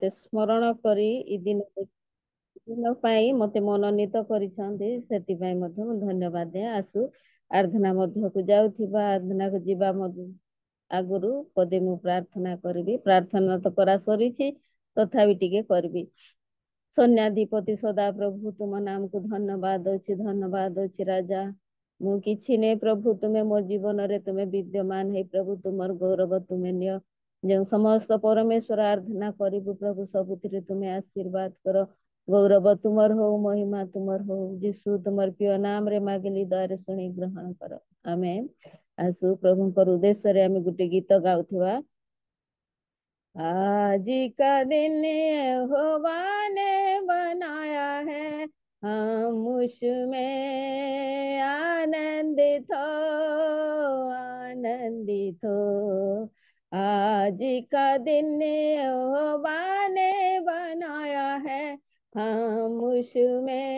ते स्मरण करी दिन ପାଇଁ ମତେ ମନୋନୀତ କରିଛନ୍ତି ସେଥିପାଇଁ ମଧ୍ୟ ମୁଁ ଧନ୍ୟବାଦ ଦିଏ। ଆସୁ ଆରାଧନା ମଧ୍ୟକୁ ଯାଉଥିବା ଆରାଧନାକୁ ଯିବା ଆଗରୁ ପଦେ ମୁଁ ପ୍ରାର୍ଥନା କରିବି। ପ୍ରାର୍ଥନା ତ କରା ସରିଛି, ତଥାପି ଟିକେ କରିବି। ସୈନ୍ୟାଧିପତି ସଦାପ୍ରଭୁ ତୁମ ନାମକୁ ଧନ୍ୟବାଦ ଅଛି ରାଜା। ମୁଁ କିଛି ନେଇ ପ୍ରଭୁ, ତୁମେ ମୋ ଜୀବନରେ ତୁମେ ବିଦ୍ୟମାନ ହେଇ ପ୍ରଭୁ ତୁମର ଗୌରବ ତୁମେ ନିଅ। ଯେଉଁ ସମସ୍ତ ପରମେଶ୍ୱର ଆରାଧନା କରିବୁ ପ୍ରଭୁ, ସବୁଥିରେ ତୁମେ ଆଶୀର୍ବାଦ କର। ଗୌରବ ତୁମର ହଉ, ମହିମା ତୁମର ହଉ। ଯୀଶୁ ତୁମର ପ୍ରିୟ ନାମରେ ମାଗିଲି, ଦୟାରେ ଶୁଣି ଗ୍ରହଣ କର। ଆମେନ୍। ଆସୁ ପ୍ରଭୁଙ୍କର ଉଦ୍ଦେଶ୍ୟରେ ଆମେ ଗୋଟେ ଗୀତ ଗାଉଥିବା। आज का दिन यहोवा ने बनाया है, हम उसमें आनंदित हो। आज का दिन यहोवा ने बनाया है, हम उसमें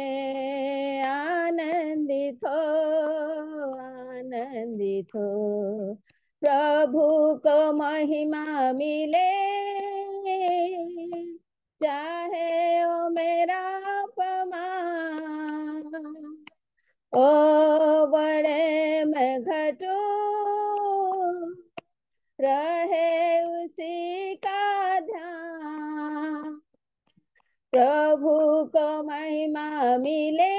आनंदित हो। प्रभु को महिमा मिले, चाहे ओ मेरा अपमान, ओ बड़े मैं घटूं, रहे उसी का ध्यान। प्रभु को महिमा मिले,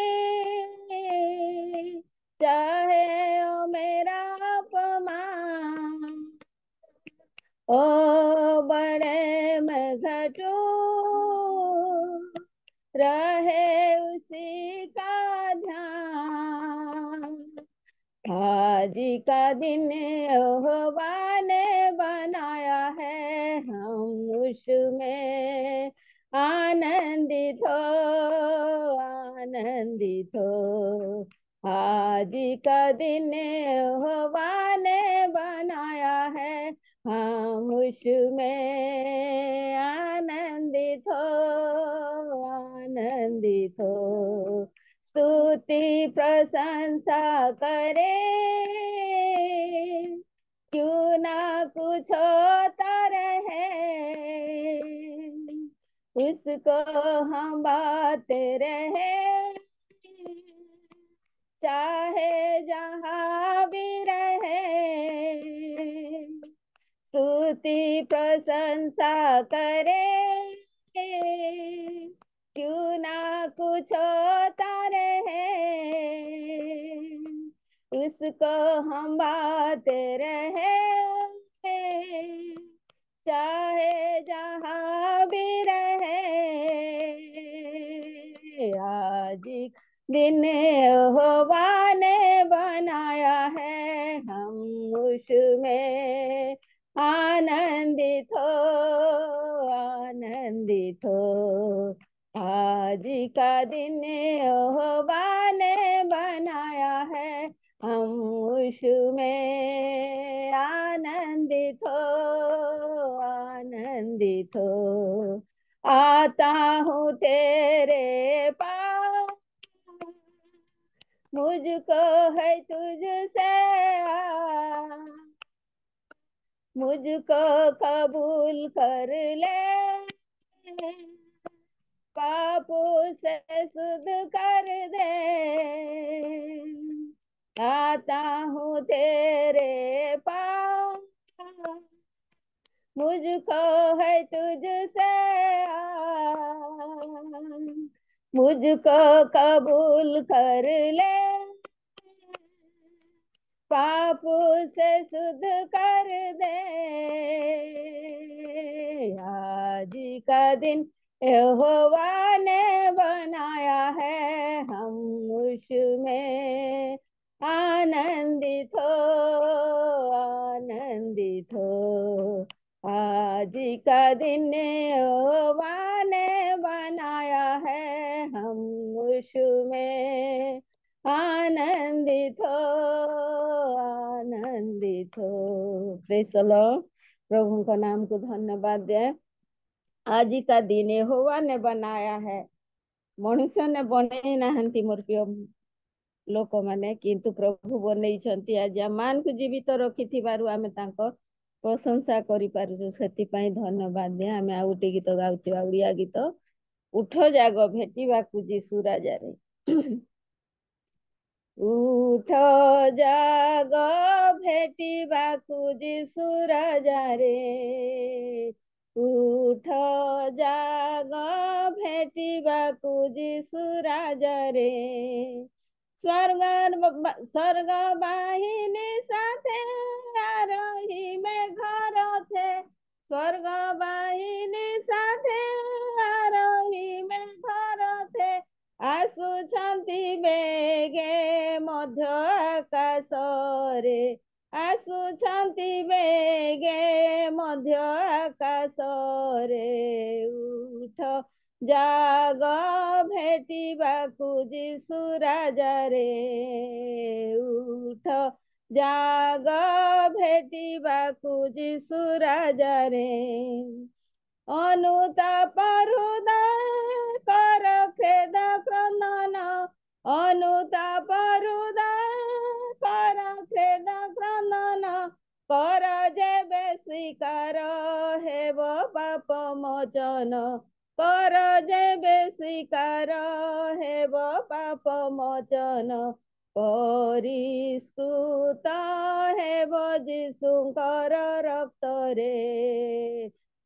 चाहे ओ मेरा अपमान, ओ बड़े मैं घटूं, रहे उसी का ध्यान। आज का दिन यहोवा ने बनाया है, हम उसमें आनंदित हो। आज का दिन यहोवा ने बनाया है, हम उसमें आनंदित हो। स्तुति प्रशंसा करे, क्यों ना कुछ होता रहे, उसको हम बाते रहे, चाहे जहाँ भी रहे। स्तुति प्रशंसा करे, क्यों ना कुछ होता रहे, उसको हम बाते रहे, चाहे जहाँ भी रहे। आज दिन यहोवा ने बनाया है, हम उसमें आनंदित हो। आज का दिन यहोवा ने बनाया है, हम उसमें आनंदित हो। आता हूँ तेरे पास, मुझको है तुझसे मुझको कबूल कर ले, पापों से शुद्ध कर दे। आता हूँ तेरे पास, मुझको है तुझसे मुझको कबूल कर ले, पाप से शुद्ध कर दे। आज का दिन यहोवा ने बनाया है, हम उसमें आनंदित हो। आज का दिन यहोवा ने बनाया है, हम उसमें आनंदित हो। Praise the Lord. प्रभु का नाम को धन्यवाद दे। आज का दिन यहोवा ने बनाया है, मनुष्य ने बने नाहंती मोर प्रिय लोक माने, किंतु प्रभु बनैछंती। आज मान को जीवित रखिथिबारु आमे तांको ପ୍ରଶଂସା କରିପାରୁଛୁ, ସେଥିପାଇଁ ଧନ୍ୟବାଦ ଦେ। ଆମେ ଆଉ ଗୋଟେ ଗୀତ ଗାଉଥିବା, ଓଡ଼ିଆ ଗୀତ। ଉଠ ଜାଗ ଭେଟିବାକୁ ଯିଶୁ ରାଜାରେ। ଉଠ ଜାଗ ଭେଟିବାକୁ ଯିଶୁ ରାଜାରେ। ଉଠ ଜାଗ ଭେଟିବାକୁ ଯିଶୁ ରାଜାରେ। ସ୍वर्ଗ ବାহিনী সাথে আরোহী মেঘ রথে। স্বর্গ বাহিনী সাথে আরোহী মেঘ রথে। ଆସୁଛନ୍ତି ବେଗେ ମଧ୍ୟ ଆକାଶରେ। ଆସୁଛନ୍ତି ବେଗେ ମଧ୍ୟ ଆକାଶରେ। ଉଠ ଜାଗ ଭେଟିବାକୁ ଯିଶୁ ରାଜାରେ। ଉଠ ଜାଗ ଭେଟିବାକୁ ଯିଶୁ ରାଜାରେ। ଅନୁତାପ ହୃଦୟ କର ଖେଦ କ୍ରନ୍ଦନ। ଅନୁତାପ ହୃଦୟ କର ଖେଦ କ୍ରନ୍ଦନ। କର ଯେବେ ସ୍ୱୀକାର ହେବ ପାପ ମୋଚନ। କର ଯେବେ ସ୍ୱୀକାର ହେବ ପାପ ମୋଚନ। ପରିଷ୍କୃତ ହେବ ଯୀଶୁଙ୍କର ରକ୍ତରେ।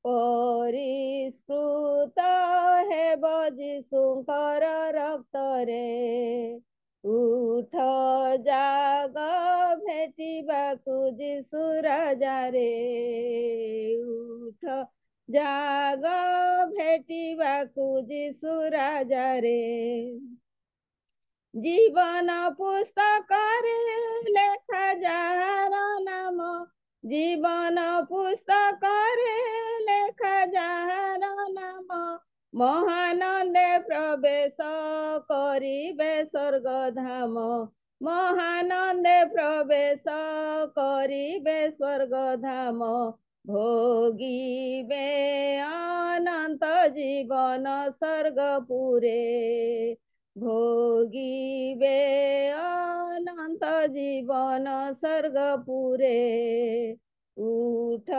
ପରିଷ୍କୃତ ହେବ ଯୀଶୁଙ୍କର ରକ୍ତରେ। ଉଠ ଜାଗ ଭେଟିବାକୁ ଯିଶୁ ରାଜାରେ। ଉଠ ଜାଗ ଭେଟିବାକୁ ଯିଶୁ ରାଜାରେ। ଜୀବନ ପୁସ୍ତକରେ ଲେଖା ଯାହାର ନାମ। ଜୀବନ ପୁସ୍ତକରେ ଲେଖା ଯାହାର ନାମ। ମହାନନ୍ଦେ ପ୍ରବେଶ କରିବେ ସ୍ୱର୍ଗଧାମ। ମହାନନ୍ଦେ ପ୍ରବେଶ କରିବେ ସ୍ୱର୍ଗଧାମ। ଭୋଗିବେ ଅନନ୍ତ ଜୀବନ ସ୍ୱର୍ଗପୁରେ। ଭୋଗିବେ ଅନନ୍ତ ଜୀବନ ସ୍ୱର୍ଗପୁରେ। ଉଠ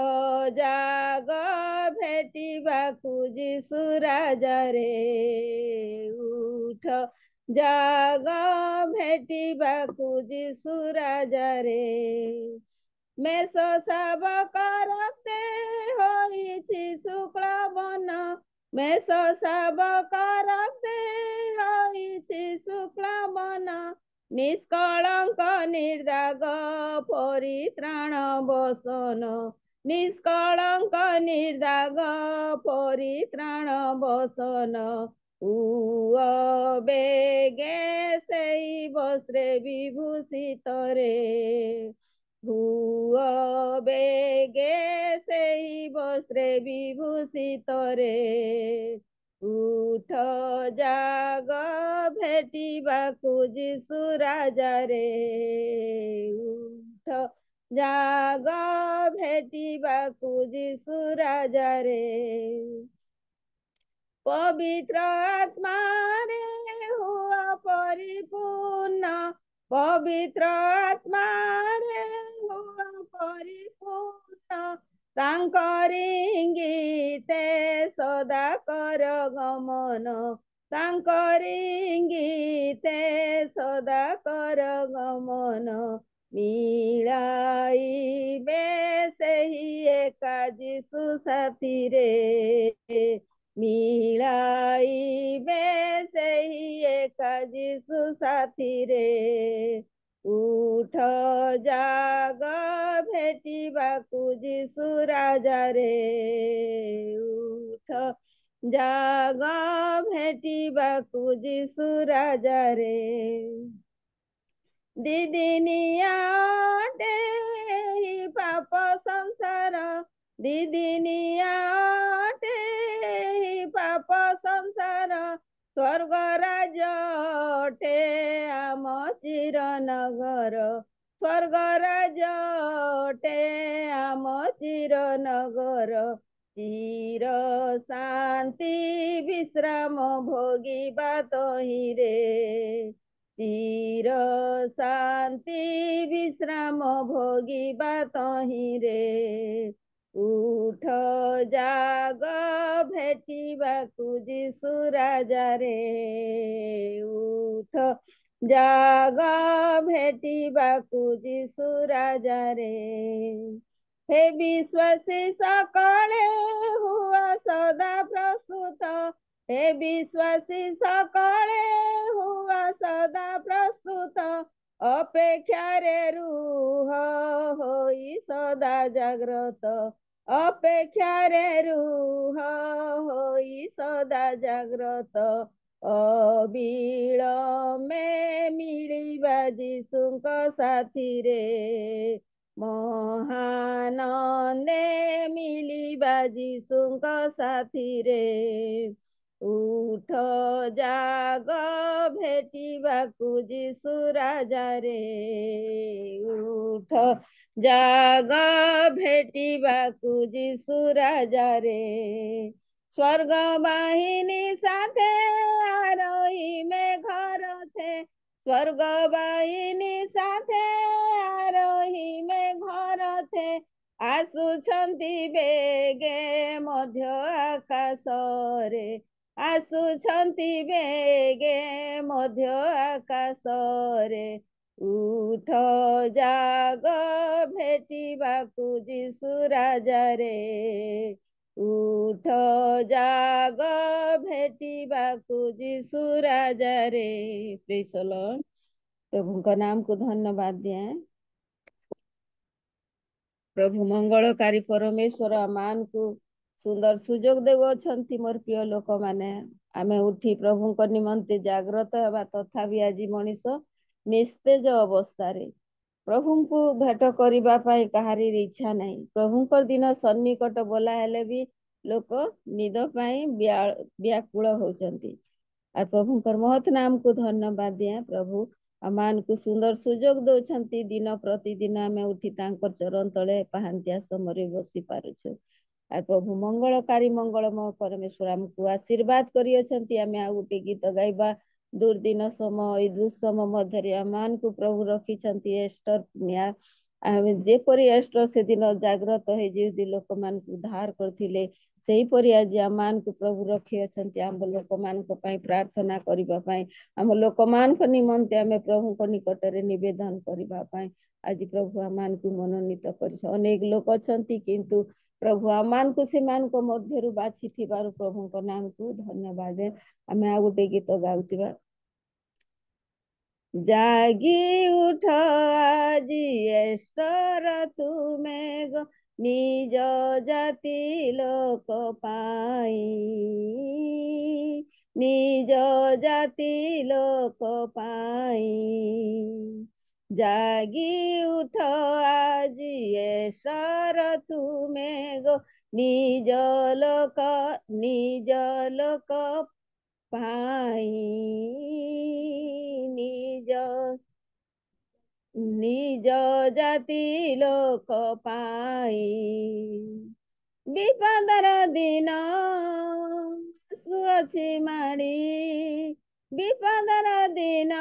ଜାଗ ଭେଟିବାକୁ ଯିଶୁ ରାଜାରେ। ଉଠ ଜାଗ ଭେଟିବାକୁ ଯିଶୁ ରାଜାରେ। ମେଷ ଶାବକ ରକ୍ତେ ହୋଇଛି ଶୁକ୍ଳ ବନ। ମେଷ ଶାବକ ରକ୍ତେ ହୋଇଛି ଶୁକ୍ଳ ବନ। ନିଷ୍କଳଙ୍କ ନିର୍ଦାଗ ପରିତ୍ରାଣ ବସନ। ନିଷ୍କଳଙ୍କ ନିର୍ଦାଗ ପରିତ୍ରାଣ ବସନ। ଉଅ ବେଗେ ସେଇ ବସ୍ତ୍ରେ ବିଭୂଷିତରେ। ଭୁଅ ବେଗେ ସେଇ ବସ୍ତ୍ରେ ବିଭୂଷିତରେ। ଉଠ ଜାଗ ଭେଟିବାକୁ ଯିଶୁ ରାଜାରେ। ଉଠ ଜାଗ ଭେଟିବାକୁ ଯିଶୁ ରାଜାରେ। ପବିତ୍ର ଆତ୍ମାରେ ହୁଅ ପରିପୂର୍ଣ୍ଣ। ପବିତ୍ର ଆତ୍ମାରେ ହୁଅ ପରିପୂର୍ଣ୍ଣ। ତାଙ୍କରି ଇଙ୍ଗିତେ ସଦା କର ଗମନ। ତାଙ୍କରି ଇଙ୍ଗିତେ ସଦା କର ଗମନ। ମିଳାଇବେ ସେହି ଏକା ଯିଶୁ ସାଥିରେ। ମିଳାଇବେ ସେହି ଏକା ଯିଶୁ ସାଥିରେ। ଉଠ ଜାଗ ଭେଟିବାକୁ ଯିଶୁ ରାଜାରେ। ଉଠ ଜାଗ ଭେଟିବାକୁ ଯିଶୁ ରାଜାରେ। ଦିଦିନିଆ ଅଟେ ଏହି ପାପ ସଂସାର। ଦିଦିନିଆ ଅଟେ ଏହି ପାପ ସଂସାର। ସ୍ୱର୍ଗ ରାଜ ଅଟେ ଆମ ଚିରନଗର। ସ୍ୱର୍ଗ ରାଜ ଅଟେ ଆମ ଚିରନଗର। ଚିର ଶାନ୍ତି ବିଶ୍ରାମ ଭୋଗିବା ତହିଁରେ। ଚିର ଶାନ୍ତି ବିଶ୍ରାମ ଭୋଗିବା ତହିଁରେ। ଉଠ ଜାଗ ଭେଟିବାକୁ ଯିଶୁ ରାଜାରେ। ଉଠ ଜାଗ ଭେଟିବାକୁ ଯିଶୁ ରାଜାରେ। हे विश्वासी सकळे हुआ सदा प्रस्तुत। हे विश्वासी सकळे हुआ सदा प्रस्तुत। अपेक्षारे रुह होई सदा जाग्रत। अपेक्षारे रुह होई सदा जाग्रत। अबिलमे मिलिबा जीशुଙ୍କ साथीरे। महानंदे मिलिबा जीशुଙ୍କ साथीरे। उठ जाग भेटिବାକୁ जीशु राजारे। उठ जाग भेटिବାକୁ जीशु राजारे। स्वर्ग बाहिनी साथे आरोही मेघ रथे। स्वर्ग बाहिनी साथे आरोही मेघ रथे। ଆସୁଛନ୍ତି ବେଗେ ମଧ୍ୟ ଆକାଶରେ। ଆସୁଛନ୍ତି ବେଗେ ମଧ୍ୟ ଆକାଶରେ। ଉଠ ଜାଗ ଭେଟିବାକୁ ଯିଶୁ ରାଜାରେ। ଉଠ ଜାଗ ଭେଟିବାକୁ ଯିଶୁ ରାଜାରେ। ପ୍ରେଜ୍ ଦ ଲର୍ଡ। प्रभुଙ୍କ नाम को धन्यवाद दिए। प्रभु मंगलकारी परमेश्वर आमान को सुंदर सुजोग देउछंती। मोर प्रिय लोक माने आमे उठी प्रभुଙ୍କ निमंते जागृत हेबा तथापि आज मनीष निस्तेज अवस्था रे प्रभुଙ୍କୁ भेट करिबा पाई कहारी इच्छा नहीं। प्रभुଙ୍କ दिन सन्निकट बोला हेले भी लोक निद पाई व्याकुल होचंती। और प्रभुଙ୍କର महत नाम को धन्यवाद दिए। प्रभु आमान को सुंदर सुजोग दौरान दिन प्रतिदिन आम उठी तांकर चरण तले पहांतिया समय बसी पारुछु। और प्रभु मंगलकारी मंगलमय परमेश्वर आमको आशीर्वाद करियछंती। आमे आ गोटे गीत गाइबा दुर्दिन समय दुस्सम मध्य आमान को प्रभु रखिछंती। एस्टर न्याय जेपरी एस्टर से दिन जाग्रत है जे लोक मान उद्धार करथिले सेहीपरि आज आमान को प्रभु रखी अछंती। आम लोक मान प्रार्थना करिबा पाई आम लोक मान निमंते आम प्रभु को निकटरे निवेदन करिबा पाई आज प्रभु आमान को मनोनीत कर। अनेक लोक अछंती किंतु प्रभु आमान को से मान को मध्यरु बाछि थिबारु प्रभु को नाम को धन्यवाद। आम आ गोटे गीत गाउतिबा। जागी उठ আজি एस्टर तुमे गो निज जाति लोक पाई। निज जाति लोक पाई। जागी उठ আজি एस्टर तुमे गो निज लोक पाई। निज जाति लोक पाई। विपदर दिन आसुअछि माड़ी। विपदर दिन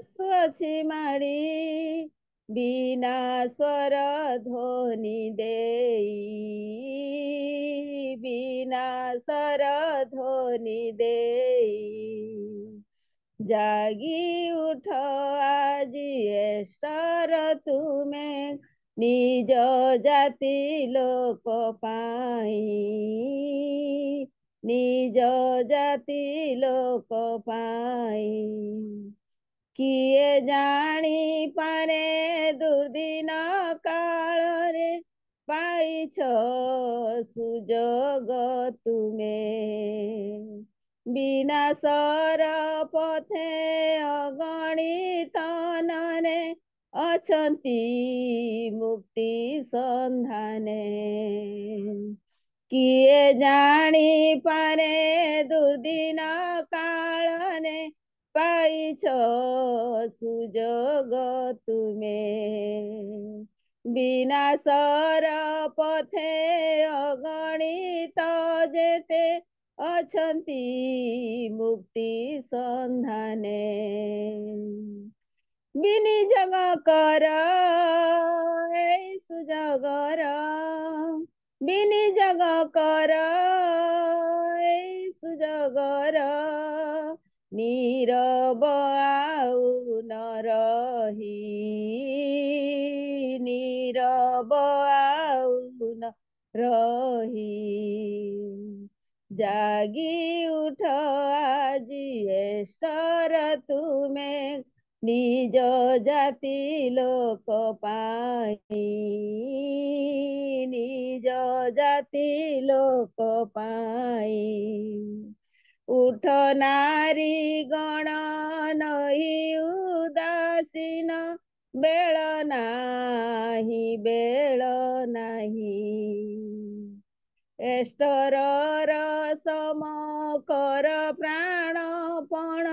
आसुअछि माड़ी। बिना स्वर ध्वनि देई। बिना स्वर ध्वनि देई। जागी उठ আজি एस्टर तुमे निज जाति लोक पाई। निज जाति लोक पाई। किए जानी पारे दुर्दिन काल रे पाइछ सुजोग तुमे। विनाशर पथे अगणित नरे अछंती मुक्ति संधाने। किए जानी पारे दुर्दिन कालने पाइछ सुजोग तुमे। विनाशर पथे अगणित जेते ଅଛନ୍ତି ମୁକ୍ତି ସନ୍ଧାନେ। ବିନିଯୋଗ କର ଏଇ ସୁଯୋଗର, ବିନିଯୋଗ କର ଏଇ ସୁଯୋଗର, নীরব ଆଉ ନ ରହି, নীরব ଆଉ ନ ରହି। ଜାଗି ଉଠ ଆଜି ଏଷ୍ଟର ତୁମେ, ନିଜ ଜାତି ଲୋକ ପାଇଁ, ନିଜ ଜାତି ଲୋକ ପାଇଁ। ଉଠ ନାରୀ ଗଣ ନହି ଉଦାସୀନ, ବେଳ ନାହିଁ ବେଳ ନାହିଁ। ଏଷ୍ଟରର ସମ କର ପ୍ରାଣପଣ,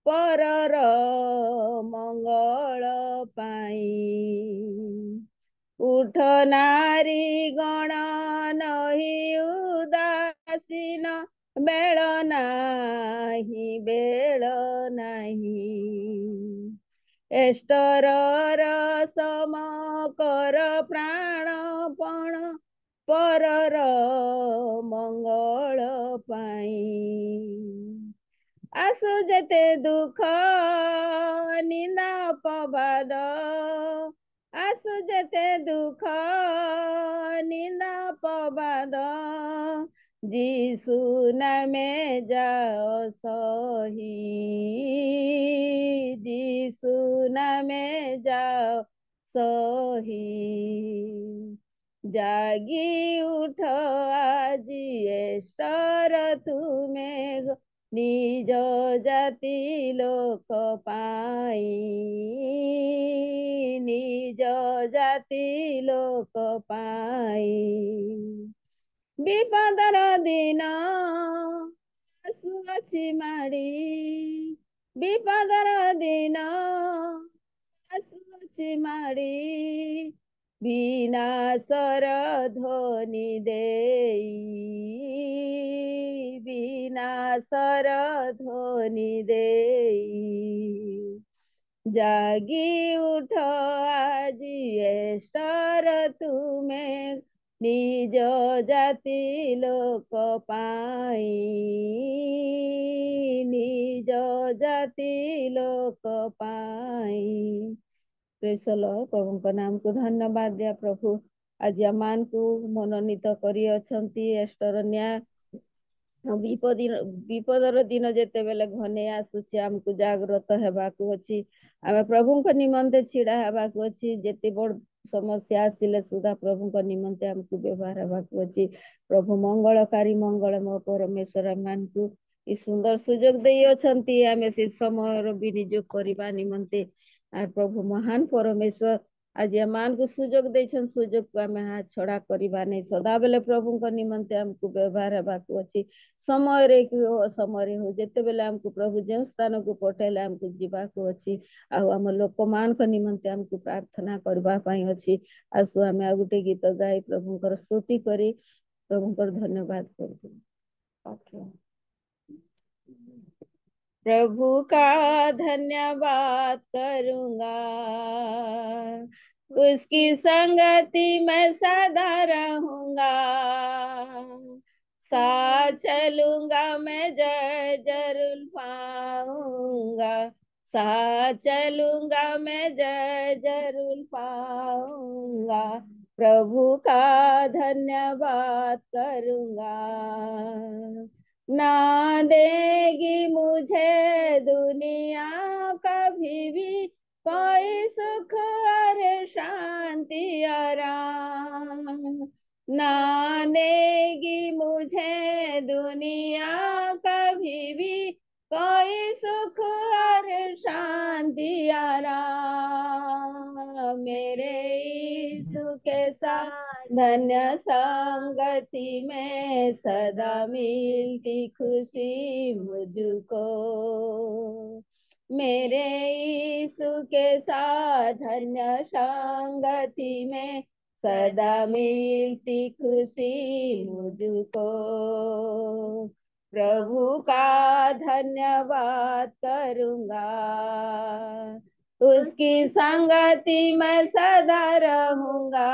ପରର ମଙ୍ଗଳ ପାଇଁ। ଉଠ ନାରୀ ଗଣ ନହି ଉଦାସୀନ, ବେଳ ନାହିଁ ବେଳ ନାହିଁ। ଏଷ୍ଟରର ସମ କର ପ୍ରାଣପଣ, ପରର ମଙ୍ଗଳ ପାଇଁ। ଆସୁ ଯେତେ ଦୁଃଖ ନିନ୍ଦା ଅପବାଦ, ଆସୁ ଯେତେ ଦୁଃଖ ନିନ୍ଦା ଅପବାଦ, ଯୀଶୁ ନାମେ ଯାଅ ସହି, ଯୀଶୁ ନାମେ ଯାଅ ସହି। ଜାଗି ଉଠ ଆଜି ଏଷ୍ଟର ତୁମେ, ନିଜ ଜାତି ଲୋକ ପାଇଁ, ନିଜ ଜାତି ଲୋକ ପାଇଁ। ବିପଦର ଦିନ ଆସୁଅଛି ମାଡ଼ି, ବିପଦର ଦିନ ଆସୁଅଛି ମାଡ଼ି, ବିନାଶର ଧ୍ୱନି ଦେଇ, ବିନାଶର ଧ୍ୱନି ଦେଇ। ଜାଗି ଉଠ ଆଜି ଏଷ୍ଟର ତୁମେ, ନିଜ ଜାତି ଲୋକ ପାଇଁ, ନିଜ ଜାତି ଲୋକ ପାଇଁ। ପ୍ରେଜ୍ ଦ ଲର୍ଡ। ପ୍ରଭୁଙ୍କ ନାମକୁ ଧନ୍ୟବାଦ ଦିଆ। ପ୍ରଭୁ ଆଜି ଆମମାନଙ୍କୁ ମନୋନୀତ କରିଅଛନ୍ତି ଏଷ୍ଟର ନ୍ୟାୟ। ବିପଦର ଦିନ ଯେତେବେଳେ ଘନେଇ ଆସୁଛି, ଆମକୁ ଜାଗ୍ରତ ହେବାକୁ ଅଛି। ଆମେ ପ୍ରଭୁଙ୍କ ନିମନ୍ତେ ଛିଡା ହେବାକୁ ଅଛି। ଯେତେ ବଡ ସମସ୍ୟା ଆସିଲେ ସୁଦ୍ଧା ପ୍ରଭୁଙ୍କ ନିମନ୍ତେ ଆମକୁ ବ୍ୟବହାର ହେବାକୁ ଅଛି। ପ୍ରଭୁ ମଙ୍ଗଳକାରୀ ମଙ୍ଗଳମୟ ପରମେଶ୍ୱର ଆମମାନଙ୍କୁ ଏ ସୁନ୍ଦର ସୁଯୋଗ ଦେଇଅଛନ୍ତି। ଆମେ ସେ ସମୟର ବିନିଯୋଗ କରିବା ନିମନ୍ତେ ପ୍ରଭୁ ମହାନ ପରମେଶ୍ୱର ଆଜି ଆମମାନଙ୍କୁ ସୁଯୋଗ ଦେଇଛନ୍ତି। ସୁଯୋଗକୁ ଆମେ ଛଡା କରିବା ନାହିଁ। ସଦାବେଳେ ପ୍ରଭୁଙ୍କ ନିମନ୍ତେ ଆମକୁ ବ୍ୟବହାର ହେବାକୁ ଅଛି। ସମୟରେ କି ଅସମୟରେ ହଉ, ଯେତେବେଳେ ଆମକୁ ପ୍ରଭୁ ଯେଉଁ ସ୍ଥାନକୁ ପଠେଇଲେ ଆମକୁ ଯିବାକୁ ଅଛି। ଆଉ ଆମ ଲୋକମାନଙ୍କ ନିମନ୍ତେ ଆମକୁ ପ୍ରାର୍ଥନା କରିବା ପାଇଁ ଅଛି। ଆସୁ ଆମେ ଆଉ ଗୋଟେ ଗୀତ ଗାଇ ପ୍ରଭୁଙ୍କର ସ୍ତୁତି କରି ପ୍ରଭୁଙ୍କର ଧନ୍ୟବାଦ କରୁଛୁ। प्रभु का धन्यवाद करूंगा, उसकी संगति में सदा रहूंगा। साथ चलूंगा मैं जय जरूर पाऊंगा, साथ चलूंगा मैं जय जरूर पाऊंगा। प्रभु का धन्यवाद करूंगा। ना देगी मुझे दुनिया कभी भी कोई सुख और शांति आराम, ना देगी मुझे दुनिया कभी भी कोई सुख और शांति आराम। मेरे यीशु के साथ धन्य संगति में सदा मिलती खुशी मुझको। मेरे यीशु के साथ धन्य संगति में सदा मिलती खुशी मुझको। प्रभु का धन्यवाद करूंगा, उसकी संगति में सदा रहूंगा।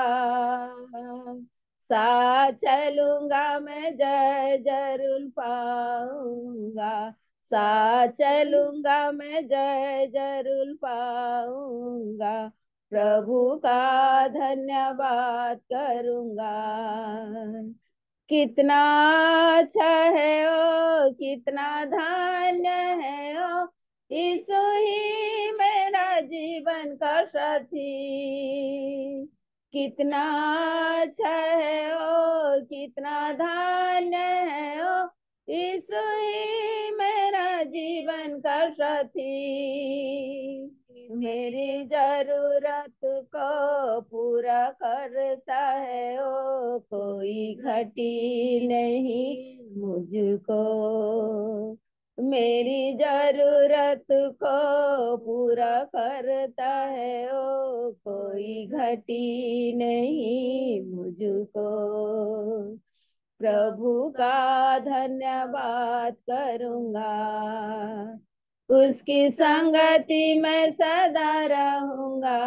साथ चलूंगा मैं, जय जरूर पाऊंगा। साथ चलूंगा मैं, जय जरूर पाऊंगा। प्रभु का धन्यवाद करूंगा। कितना अच्छा है ओ, कितना धन्य है ओ, यीशु ही मेरा जीवन का साथी। कितना अच्छा है ओ, कितना धन्य है ओ, यीशु ही मेरा जीवन का साथी। मेरी जरूरत को पूरा करता है ओ, कोई घटी नहीं मुझको। मेरी जरूरत को पूरा करता है ओ, कोई घटी नहीं मुझको। प्रभु का धन्यवाद करूंगा, उसकी संगति में सदा रहूंगा।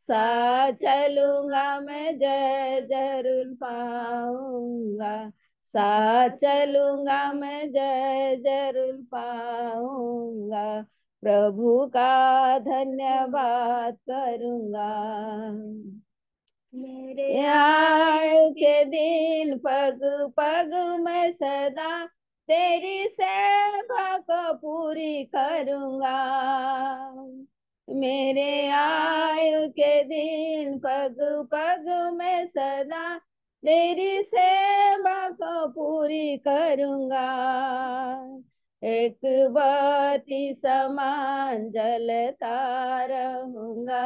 साथ चलूंगा मैं, जय जरूर पाऊंगा। साथ चलूंगा मैं, जय जरूर पाऊंगा। प्रभु का धन्यवाद करूंगा। मेरे आयु के दिन पग पग में सदा तेरी सेवा को पूरी करूंगा। मेरे आयु के दिन पग पग में सदा तेरी सेवा को पूरी करूंगा। एक बत्ती समान जलता रहूंगा,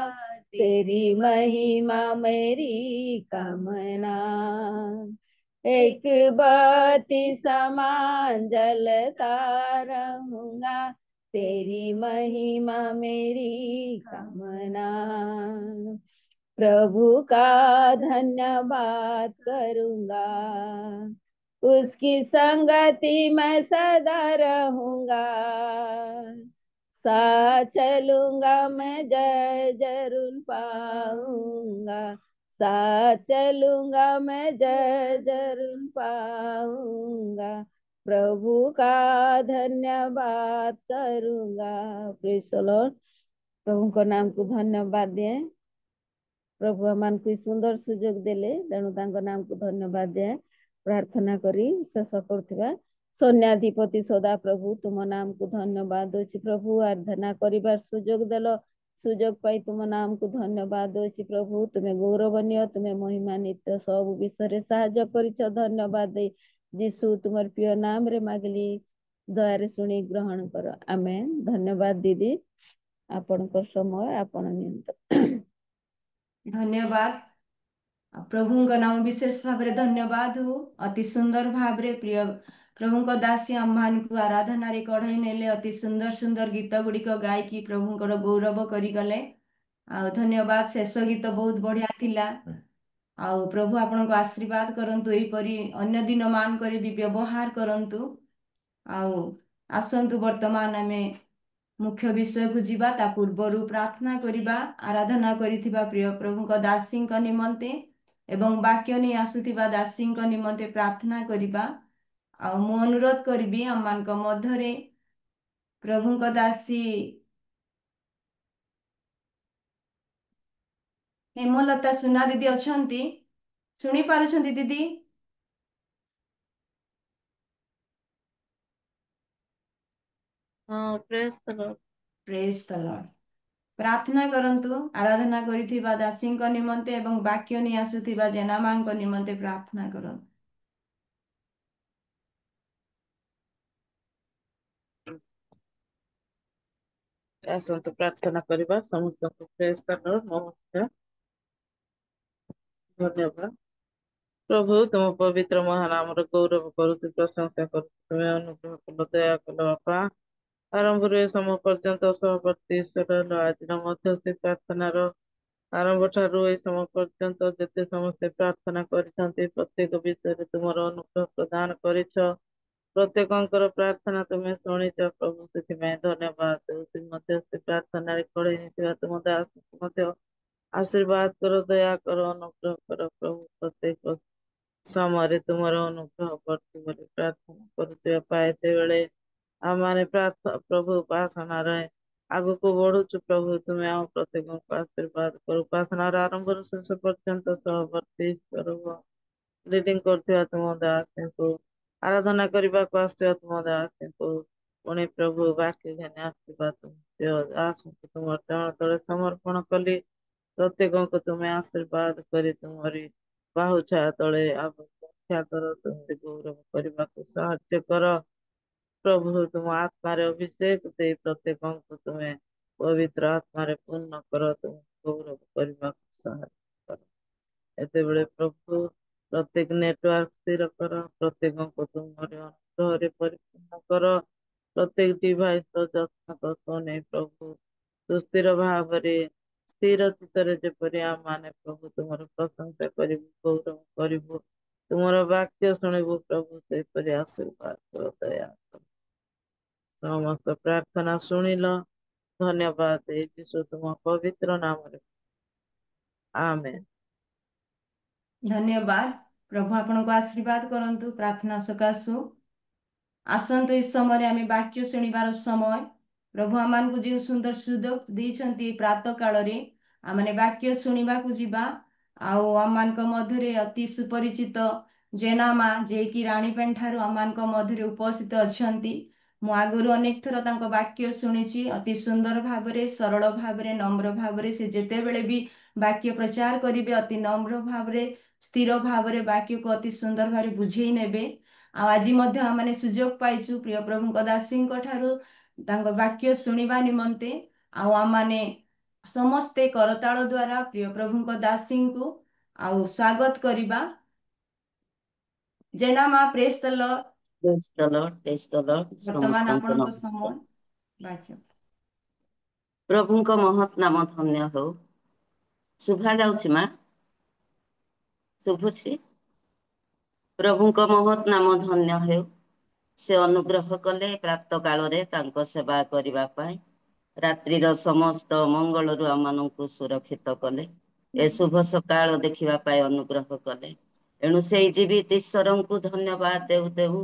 तेरी महिमा मेरी कामना। एक बत्ती समान जलता रहूंगा, तेरी महिमा मेरी कामना। प्रभु का धन्यवाद करूंगा, उसकी संगति में सदा रहूंगा। साथ चलूंगा मैं, जय जरूर पाऊंगा। साथ चलूंगा मैं, जय जरूर पाऊंगा। प्रभु का धन्यवाद करूंगा। Praise the Lord. प्रभु को नाम को धन्यवाद दिए। प्रभु आमको सुंदर सुजोग देले, तेणु तांको नाम को धन्यवाद दिए। प्रार्थना करी शेष करुवा सैन्याधिपति सदा प्रभु तुम नाम को धन्यवाद अच्छी प्रभु। आराधना करिबार सुजोग देल, सुजोग पाई तुम नाम को धन्यवाद अच्छी प्रभु। तुम्हें गौरवनीय, तुम्हें महिमान्वित, सब विषय साहाय्य करिछ। धन्यवाद दे जीशु तुमर प्रिय नाम रे मागली, दयारे शुणी ग्रहण कर, आमेन। धन्यवाद दीदी, आपणकर समय आपण नियंत। धन्यवाद। प्रभु का नाम विशेष भाव में धन्यवाद हो। अति सुंदर भाव रे प्रिय प्रभु को दासी आम को आराधना रे कढ़ई नेले, अति सुंदर सुंदर गीत गुड़िक गायकी प्रभु गौरव करिगले। धन्यवाद। शेष गीत बहुत बढ़िया थिला। आउ प्रभु आपण को आशीर्वाद करंतु, एपरी अन्य दिन मान करे भी व्यवहार करंतु। आउ आसंतु वर्तमान आमे मुख्य विषय को जीवा, ता पूर्वर प्रार्थना करिबा। आराधना करिथिबा प्रिय प्रभु को दासी निमंते एवं वाक्य नहीं आसुथिबा दासी निमंते प्रार्थना करिबा। आ मु अनुरोध करिबी हम मान को मध्यरे प्रभु को दासी हेमलता सुना दीदी अछंती, सुनी पारुछंती दीदी? हाँ, praise the Lord. Praise the Lord. प्रार्थना करंतु। आराधना करिथिबा दासी निमंते एवं वाक्य नहीं आसुथिबा जेनामा निमंते प्रार्थना करंतु। आसंतु प्रार्थना करिबा। समस्त को प्रेज द लॉर्ड। नमस्कार, धन्यवाद। प्रभु तुम पवित्र महानाम गौरव करुचु, प्रशंसा करुचु। तुम्हें अनुग्रह कल, दया कल बापा। आरंभ समय पर्यंत सभापति ईश्वर आज मध्यस्थी प्रार्थनार आरंभ ठारू ए समय पर्यंत जेते समस्ते प्रार्थना करिसंती, प्रत्येक विषय तुमर अनुग्रह प्रदान करिछ। ପ୍ରତ୍ୟେକଙ୍କର ପ୍ରାର୍ଥନା ତୁମେ ଶୁଣିଛ ପ୍ରଭୁ, ସେଥିପାଇଁ ଧନ୍ୟବାଦ ଦେଉଛି। ମଧ୍ୟ ସେ ପ୍ରାର୍ଥନାରେ କଳେଇ ହେଇଥିବା ତୁମ ଦାସଙ୍କୁ ମଧ୍ୟ ଆଶୀର୍ବାଦ କର, ଦୟା କର, ଅନୁଗ୍ରହ କର ପ୍ରଭୁ। ପ୍ରତ୍ୟେକ ସମୟରେ ତୁମର ଅନୁଗ୍ରହ କରଛୁ ବୋଲି ପ୍ରାର୍ଥନା କରୁଥିବା ପାଇତେ ବେଳେ ଆମମାନେ ପ୍ରଭୁ ଉପାସନାରେ ଆଗକୁ ବଢୁଛୁ ପ୍ରଭୁ। ତୁମେ ଆମ ପ୍ରତ୍ୟେକଙ୍କୁ ଆଶୀର୍ବାଦ କର, ଉପାସନାର ଆରମ୍ଭରୁ ଶେଷ ପର୍ଯ୍ୟନ୍ତ ସହବର୍ତ୍ତୀ କର। ରିଡିଂ କରୁଥିବା ତୁମ ଦାସଙ୍କୁ, ଆରାଧନା କରିବାକୁ ଆସୁଥିବା ତୁମ ଦାସଙ୍କୁ, ପୁଣି ପ୍ରଭୁ ବାକ୍ୟ ଜ୍ଞାନ ଆସିଥିବା ଦାସଙ୍କୁ ତୁମର ଚରଣ ତଳେ ସମର୍ପଣ କଲି। ପ୍ରତ୍ୟେକଙ୍କୁ ତୁମେ ଆଶୀର୍ବାଦ କରି ତୁମରି ବାହୁଛା ତଳେ ରକ୍ଷା କର, ତୁମରି ଗୌରବ କରିବାକୁ ସାହାଯ୍ୟ କର ପ୍ରଭୁ। ତୁମ ଆତ୍ମାରେ ଅଭିଷେକ ଦେଇ ପ୍ରତ୍ୟେକଙ୍କୁ ତୁମେ ପବିତ୍ର ଆତ୍ମାରେ ପୂର୍ଣ୍ଣ କର, ତୁମ ଗୌରବ କରିବାକୁ ସାହାଯ୍ୟ କର। ଏତେବେଳେ ପ୍ରଭୁ ପ୍ରତ୍ୟେକ ନେଟୱାର୍କ ସ୍ଥିର କର, ପ୍ରତ୍ୟେକଙ୍କୁ ତୁମରି ଅନୁଗ୍ରହରେ ପରିପୂର୍ଣ୍ଣ କର। ପ୍ରତ୍ୟେକ ଡିଭାଇସର ଯତ୍ନ କର ନେଇ ପ୍ରଭୁ ସୁସ୍ଥିର ଭାବରେ ସ୍ଥିର ଚିତ୍ତରେ ଯେପରି ଆମମାନେ ପ୍ରଭୁ ତୁମର ପ୍ରଶଂସା କରିବୁ, ଗୌରବ କରିବୁ, ତୁମର ବାକ୍ୟ ଶୁଣିବୁ ପ୍ରଭୁ, ସେପରି ଆଶୀର୍ବାଦ କର, ଦୟା କର। ସମସ୍ତ ପ୍ରାର୍ଥନା ଶୁଣିଲ, ଧନ୍ୟବାଦ ଏଇ ଯୀଶୁ ତୁମ ପବିତ୍ର ନାମରେ, ଆମେନ୍। ଧନ୍ୟବାଦ। ପ୍ରଭୁ ଆପଣଙ୍କୁ ଆଶୀର୍ବାଦ କରନ୍ତୁ। ପ୍ରାର୍ଥନା ସକାଶୁ ଆସନ୍ତୁ ଏ ସମୟରେ ଆମେ ବାକ୍ୟ ଶୁଣିବାର ସମୟ। ପ୍ରଭୁ ଆମମାନଙ୍କୁ ଯେଉଁ ସୁନ୍ଦର ସୁଯୋଗ ଦେଇଛନ୍ତି ପ୍ରାତଃ କାଳରେ ଆମମାନେ ବାକ୍ୟ ଶୁଣିବାକୁ ଯିବା। ଆଉ ଆମମାନଙ୍କ ମଧ୍ୟରେ ଅତି ସୁପରିଚିତ ଜେନା ମା, ଯିଏକି ରାଣୀପେଣ୍ଠ ଠାରୁ ଆମମାନଙ୍କ ମଧ୍ୟରେ ଉପସ୍ଥିତ ଅଛନ୍ତି। ମୁଁ ଆଗରୁ ଅନେକ ଥର ତାଙ୍କ ବାକ୍ୟ ଶୁଣିଛି। ଅତି ସୁନ୍ଦର ଭାବରେ, ସରଳ ଭାବରେ, ନମ୍ର ଭାବରେ ସେ ଯେତେବେଳେ ବି ବାକ୍ୟ ପ୍ରଚାର କରିବେ ଅତି ନମ୍ର ଭାବରେ, ସ୍ଥିର ଭାବରେ ବାକ୍ୟକୁ ଅତି ସୁନ୍ଦର ଭାବରେ ବୁଝେଇ ନେବେ। ଆଉ ଆଜି ମଧ୍ୟ ଆମମାନେ ସୁଯୋଗ ପାଇଛୁ ପ୍ରିୟ ପ୍ରଭୁଙ୍କ ଦାସୀଙ୍କ ଠାରୁ ତାଙ୍କ ବାକ୍ୟ ଶୁଣିବା ନିମନ୍ତେ। ଆଉ ଆମମାନେ ସମସ୍ତେ କରତାଳ ଦ୍ଵାରା ପ୍ରିୟ ପ୍ରଭୁଙ୍କ ଦାସୀଙ୍କୁ ଆଉ ସ୍ୱାଗତ କରିବା। ଜେନା ମା, ପ୍ରେଜ ଦ ଲର୍ଡ। ପ୍ରେଜ୍ ଦ ଲର୍ଡ, ପ୍ରେଜ୍ ଦ ଲର୍ଡ। ବର୍ତ୍ତମାନ ସମସ୍ତଙ୍କୁ ଆପଣଙ୍କ ନମସ୍କାର। ସମୟ ବାକ୍ୟ। ପ୍ରଭୁଙ୍କ ମହତ୍ ନାମ ଧନ୍ୟ ହଉ। ଶୁଭା ଯାଉଛି ମା? ଶୁଭୁଛି? ପ୍ରଭୁଙ୍କ ମହତ୍ ନାମ ଧନ୍ୟ ହେଉ। ସେ ଅନୁଗ୍ରହ କଲେ ପ୍ରାତଃ କାଳରେ ତାଙ୍କ ସେବା କରିବା ପାଇଁ। ରାତ୍ରିର ସମସ୍ତ ମଙ୍ଗଳରୁ ଆମମାନଙ୍କୁ ସୁରକ୍ଷିତ କଲେ। ଏ ଶୁଭ ସକାଳ ଦେଖିବା ପାଇଁ ଅନୁଗ୍ରହ କଲେ। ଏଣୁ ସେଇ ଜୀବିତ ଈଶ୍ୱରଙ୍କୁ ଧନ୍ୟବାଦ ଦେଉ ଦେଉ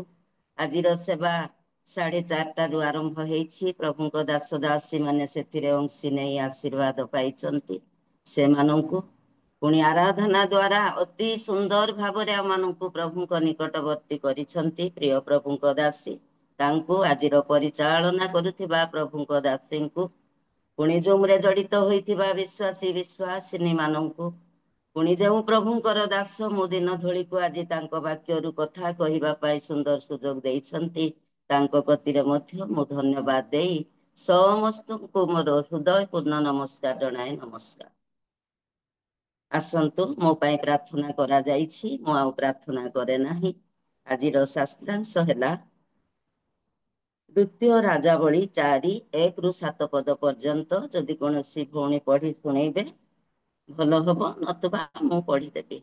ଆଜିର ସେବା 4:30ରୁ ଆରମ୍ଭ ହେଇଛି। ପ୍ରଭୁଙ୍କ ଦାସ ଦାସୀ ମାନେ ସେଥିରେ ଅଂଶୀ ନେଇ ଆଶୀର୍ବାଦ ପାଇଛନ୍ତି। ସେମାନଙ୍କୁ ପୁଣି ଆରାଧନା ଦ୍ଵାରା ଅତି ସୁନ୍ଦର ଭାବରେ ଆମମାନଙ୍କୁ ପ୍ରଭୁଙ୍କ ନିକଟବର୍ତ୍ତୀ କରିଛନ୍ତି। ପ୍ରିୟ ପ୍ରଭୁଙ୍କ ଦାସୀ ତାଙ୍କୁ, ଆଜିର ପରିଚାଳନା କରୁଥିବା ପ୍ରଭୁଙ୍କ ଦାସୀଙ୍କୁ, ପୁଣି ଜୁମରେ ଜଡ଼ିତ ହୋଇଥିବା ବିଶ୍ୱାସୀ ବିଶ୍ୱାସିନୀ ମାନଙ୍କୁ, ପୁଣି ଯେଉଁ ପ୍ରଭୁଙ୍କର ଦାସ ମୁଁ ଦିନ ଧଳିକୁ ଆଜି ତାଙ୍କ ବାକ୍ୟରୁ କଥା କହିବା ପାଇଁ ସୁନ୍ଦର ସୁଯୋଗ ଦେଇଛନ୍ତି, ତାଙ୍କ କତିରେ ମଧ୍ୟ ମୁଁ ଧନ୍ୟବାଦ ଦେଇ ସମସ୍ତଙ୍କୁ ମୋର ହୃଦୟପୂର୍ଣ୍ଣ ନମସ୍କାର ଜଣାଏ। ନମସ୍କାର। ଆସନ୍ତୁ, ମୋ ପାଇଁ ପ୍ରାର୍ଥନା କରାଯାଇଛି। ମୁଁ ଆଉ ପ୍ରାର୍ଥନା କରେ ନାହିଁ। ଆଜିର ଶାସ୍ତ୍ରାଂଶ ହେଲା ଦ୍ୱିତୀୟ ରାଜାବଳୀ 4:1-7 ପଦ ପର୍ଯ୍ୟନ୍ତ। ଯଦି କୌଣସି ଭଉଣୀ ପଢି ଶୁଣେଇବେ ଭଲ ହବ, ନତୁବା ମୁଁ ପଢିଦେବି।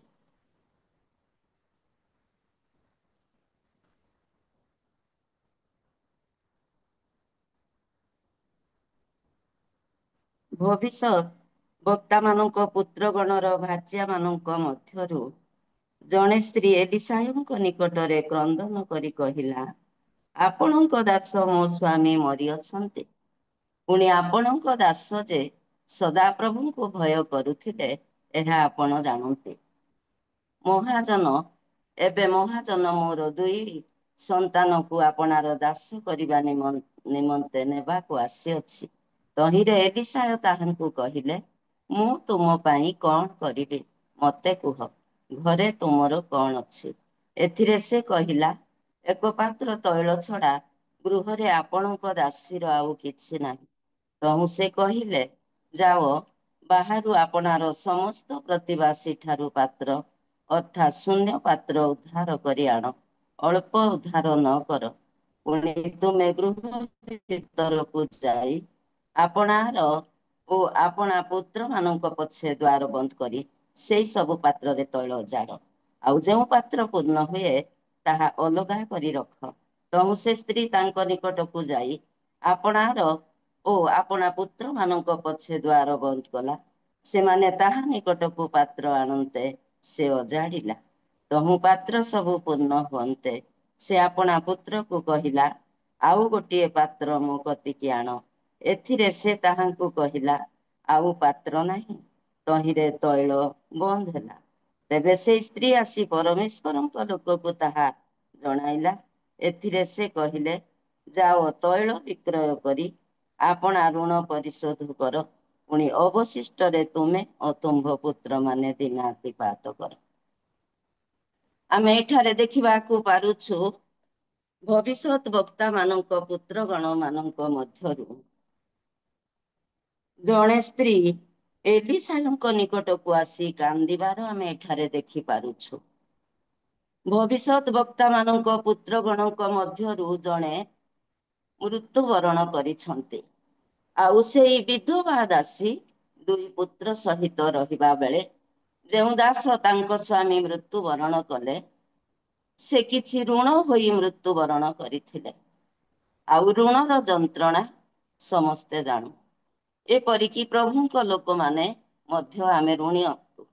ଭବିଷ୍ୟତ ବକ୍ତାମାନଙ୍କ ପୁତ୍ରଗଣର ଭାର୍ଯ୍ୟାମାନଙ୍କ ମଧ୍ୟରୁ ଜଣେ ସ୍ତ୍ରୀ ଏଲିଶାଙ୍କ ନିକଟରେ କ୍ରନ୍ଦନ କରି କହିଲା, ଆପଣଙ୍କ ଦାସ ମୋ ସ୍ୱାମୀ ମରିଅଛନ୍ତି। ପୁଣି ଆପଣଙ୍କ ଦାସ ଯେ ସଦାପ୍ରଭୁଙ୍କୁ ଭୟ କରୁଥିଲେ, ଏହା ଆପଣ ଜାଣନ୍ତି। ମହାଜନ ମୋର 2 ସନ୍ତାନକୁ ଆପଣାର ଦାସ କରିବା ନିମନ୍ତେ ନେବାକୁ ଆସିଅଛି। ତହିଁରେ ଏଲିଶା ତାହାଙ୍କୁ କହିଲେ, ମୁଁ ତୁମ ପାଇଁ କଣ କରିବି, ମତେ କୁହ, ଘରେ ତୁମର କଣ ଅଛି? ଏଥିରେ ସେ କହିଲା, 1 ପାତ୍ର ତୈଳ ଛଡ଼ା ଗୃହରେ ଆପଣଙ୍କ ଦାସୀର ଆଉ କିଛି ନାହିଁ। ତହୁଁ ସେ କହିଲେ, ଯାଅ, ବାହାରୁ ଆପଣାର ସମସ୍ତ ପ୍ରତିବାସୀ ଠାରୁ ପାତ୍ର ଅର୍ଥାତ୍ ଶୂନ୍ୟ ପାତ୍ର ଉଦ୍ଧାର କରି ଆଣ, ଅଳ୍ପ ଉଦ୍ଧାର ନ କର। ପୁଣି ତୁମେ ଗୃହ ଭିତରକୁ ଯାଇ ଆପଣାର ଓ ଆପଣା ପୁତ୍ରମାନଙ୍କ ପଛେ ଦ୍ୱାର ବନ୍ଦ କରି ସେଇ ସବୁ ପାତ୍ରରେ ତୈଳ ଜାଡ଼। ଆଉ ଯେଉଁ ପାତ୍ର ପୂର୍ଣ୍ଣ ହୁଏ ତାହା ଅଲଗା କରି ରଖ। ତହୁ ସେ ସ୍ତ୍ରୀ ତାଙ୍କ ନିକଟକୁ ଯାଇ ଆପଣାର ଓ ଆପଣା ପୁତ୍ର ମାନଙ୍କ ପଛେ ଦ୍ୱାର ବନ୍ଦ କଲା। ସେମାନେ ତାହା ନିକଟକୁ ପାତ୍ର ଆଣନ୍ତେ ସେ ଅଜାଡ଼ିଲା। ତହୁ ପାତ୍ର ସବୁ ପୂର୍ଣ୍ଣ ହୁଅନ୍ତେ ସେ ଆପଣା ପୁତ୍ରକୁ କହିଲା, ଆଉ ଗୋଟିଏ ପାତ୍ର ମୋ କତିକି ଆଣ। ଏଥିରେ ସେ ତାହାଙ୍କୁ କହିଲା, ଆଉ ପାତ୍ର ନାହିଁ। ତହିଁରେ ତୈଳ ବନ୍ଦ ହେଲା। ତେବେ ସେଇ ସ୍ତ୍ରୀ ଆସି ପରମେଶ୍ୱରଙ୍କ ଲୋକକୁ ତାହା ଜଣାଇଲା। ଏଥିରେ ସେ କହିଲେ, ଯାଅ ତୈଳ ବିକ୍ରୟ କରି ଆପଣା ଋଣ ପରିଶୋଧ କର। ପୁଣି ଅବଶିଷ୍ଟରେ ତୁମେ ଓ ତୁମ୍ଭ ପୁତ୍ରମାନେ ଦିନାତିପାତ କର। ଆମେ ଏଠାରେ ଦେଖିବାକୁ ପାରୁଛୁ ଭବିଷ୍ୟତ ବକ୍ତା ମାନଙ୍କ ପୁତ୍ରଗଣ ମାନଙ୍କ ମଧ୍ୟରୁ ଜଣେ ସ୍ତ୍ରୀ ଏଲିଶାଙ୍କ ନିକଟକୁ ଆସି କାନ୍ଦିବାର ଆମେ ଏଠାରେ ଦେଖିପାରୁଛୁ। ଭବିଷ୍ୟତ ବକ୍ତା ମାନଙ୍କ ପୁତ୍ରଗଣଙ୍କ ମଧ୍ୟରୁ ଜଣେ ମୃତ୍ୟୁବରଣ କରିଛନ୍ତି। ଆଉ ସେଇ ବିଧବା ଦାସୀ ଦୁଇ ପୁତ୍ର ସହିତ ରହିବା ବେଳେ ଯେଉଁ ଦାସ ତାଙ୍କ ସ୍ୱାମୀ ମୃତ୍ୟୁବରଣ କଲେ ସେ କିଛି ଋଣ ହୋଇ ମୃତ୍ୟୁବରଣ କରିଥିଲେ। ଆଉ ଋଣର ଯନ୍ତ୍ରଣା ସମସ୍ତେ ଜାଣୁ। ଏପରିକି ପ୍ରଭୁଙ୍କ ଲୋକମାନେ ମଧ୍ୟ ଆମେ ଋଣୀ ଅଟୁ।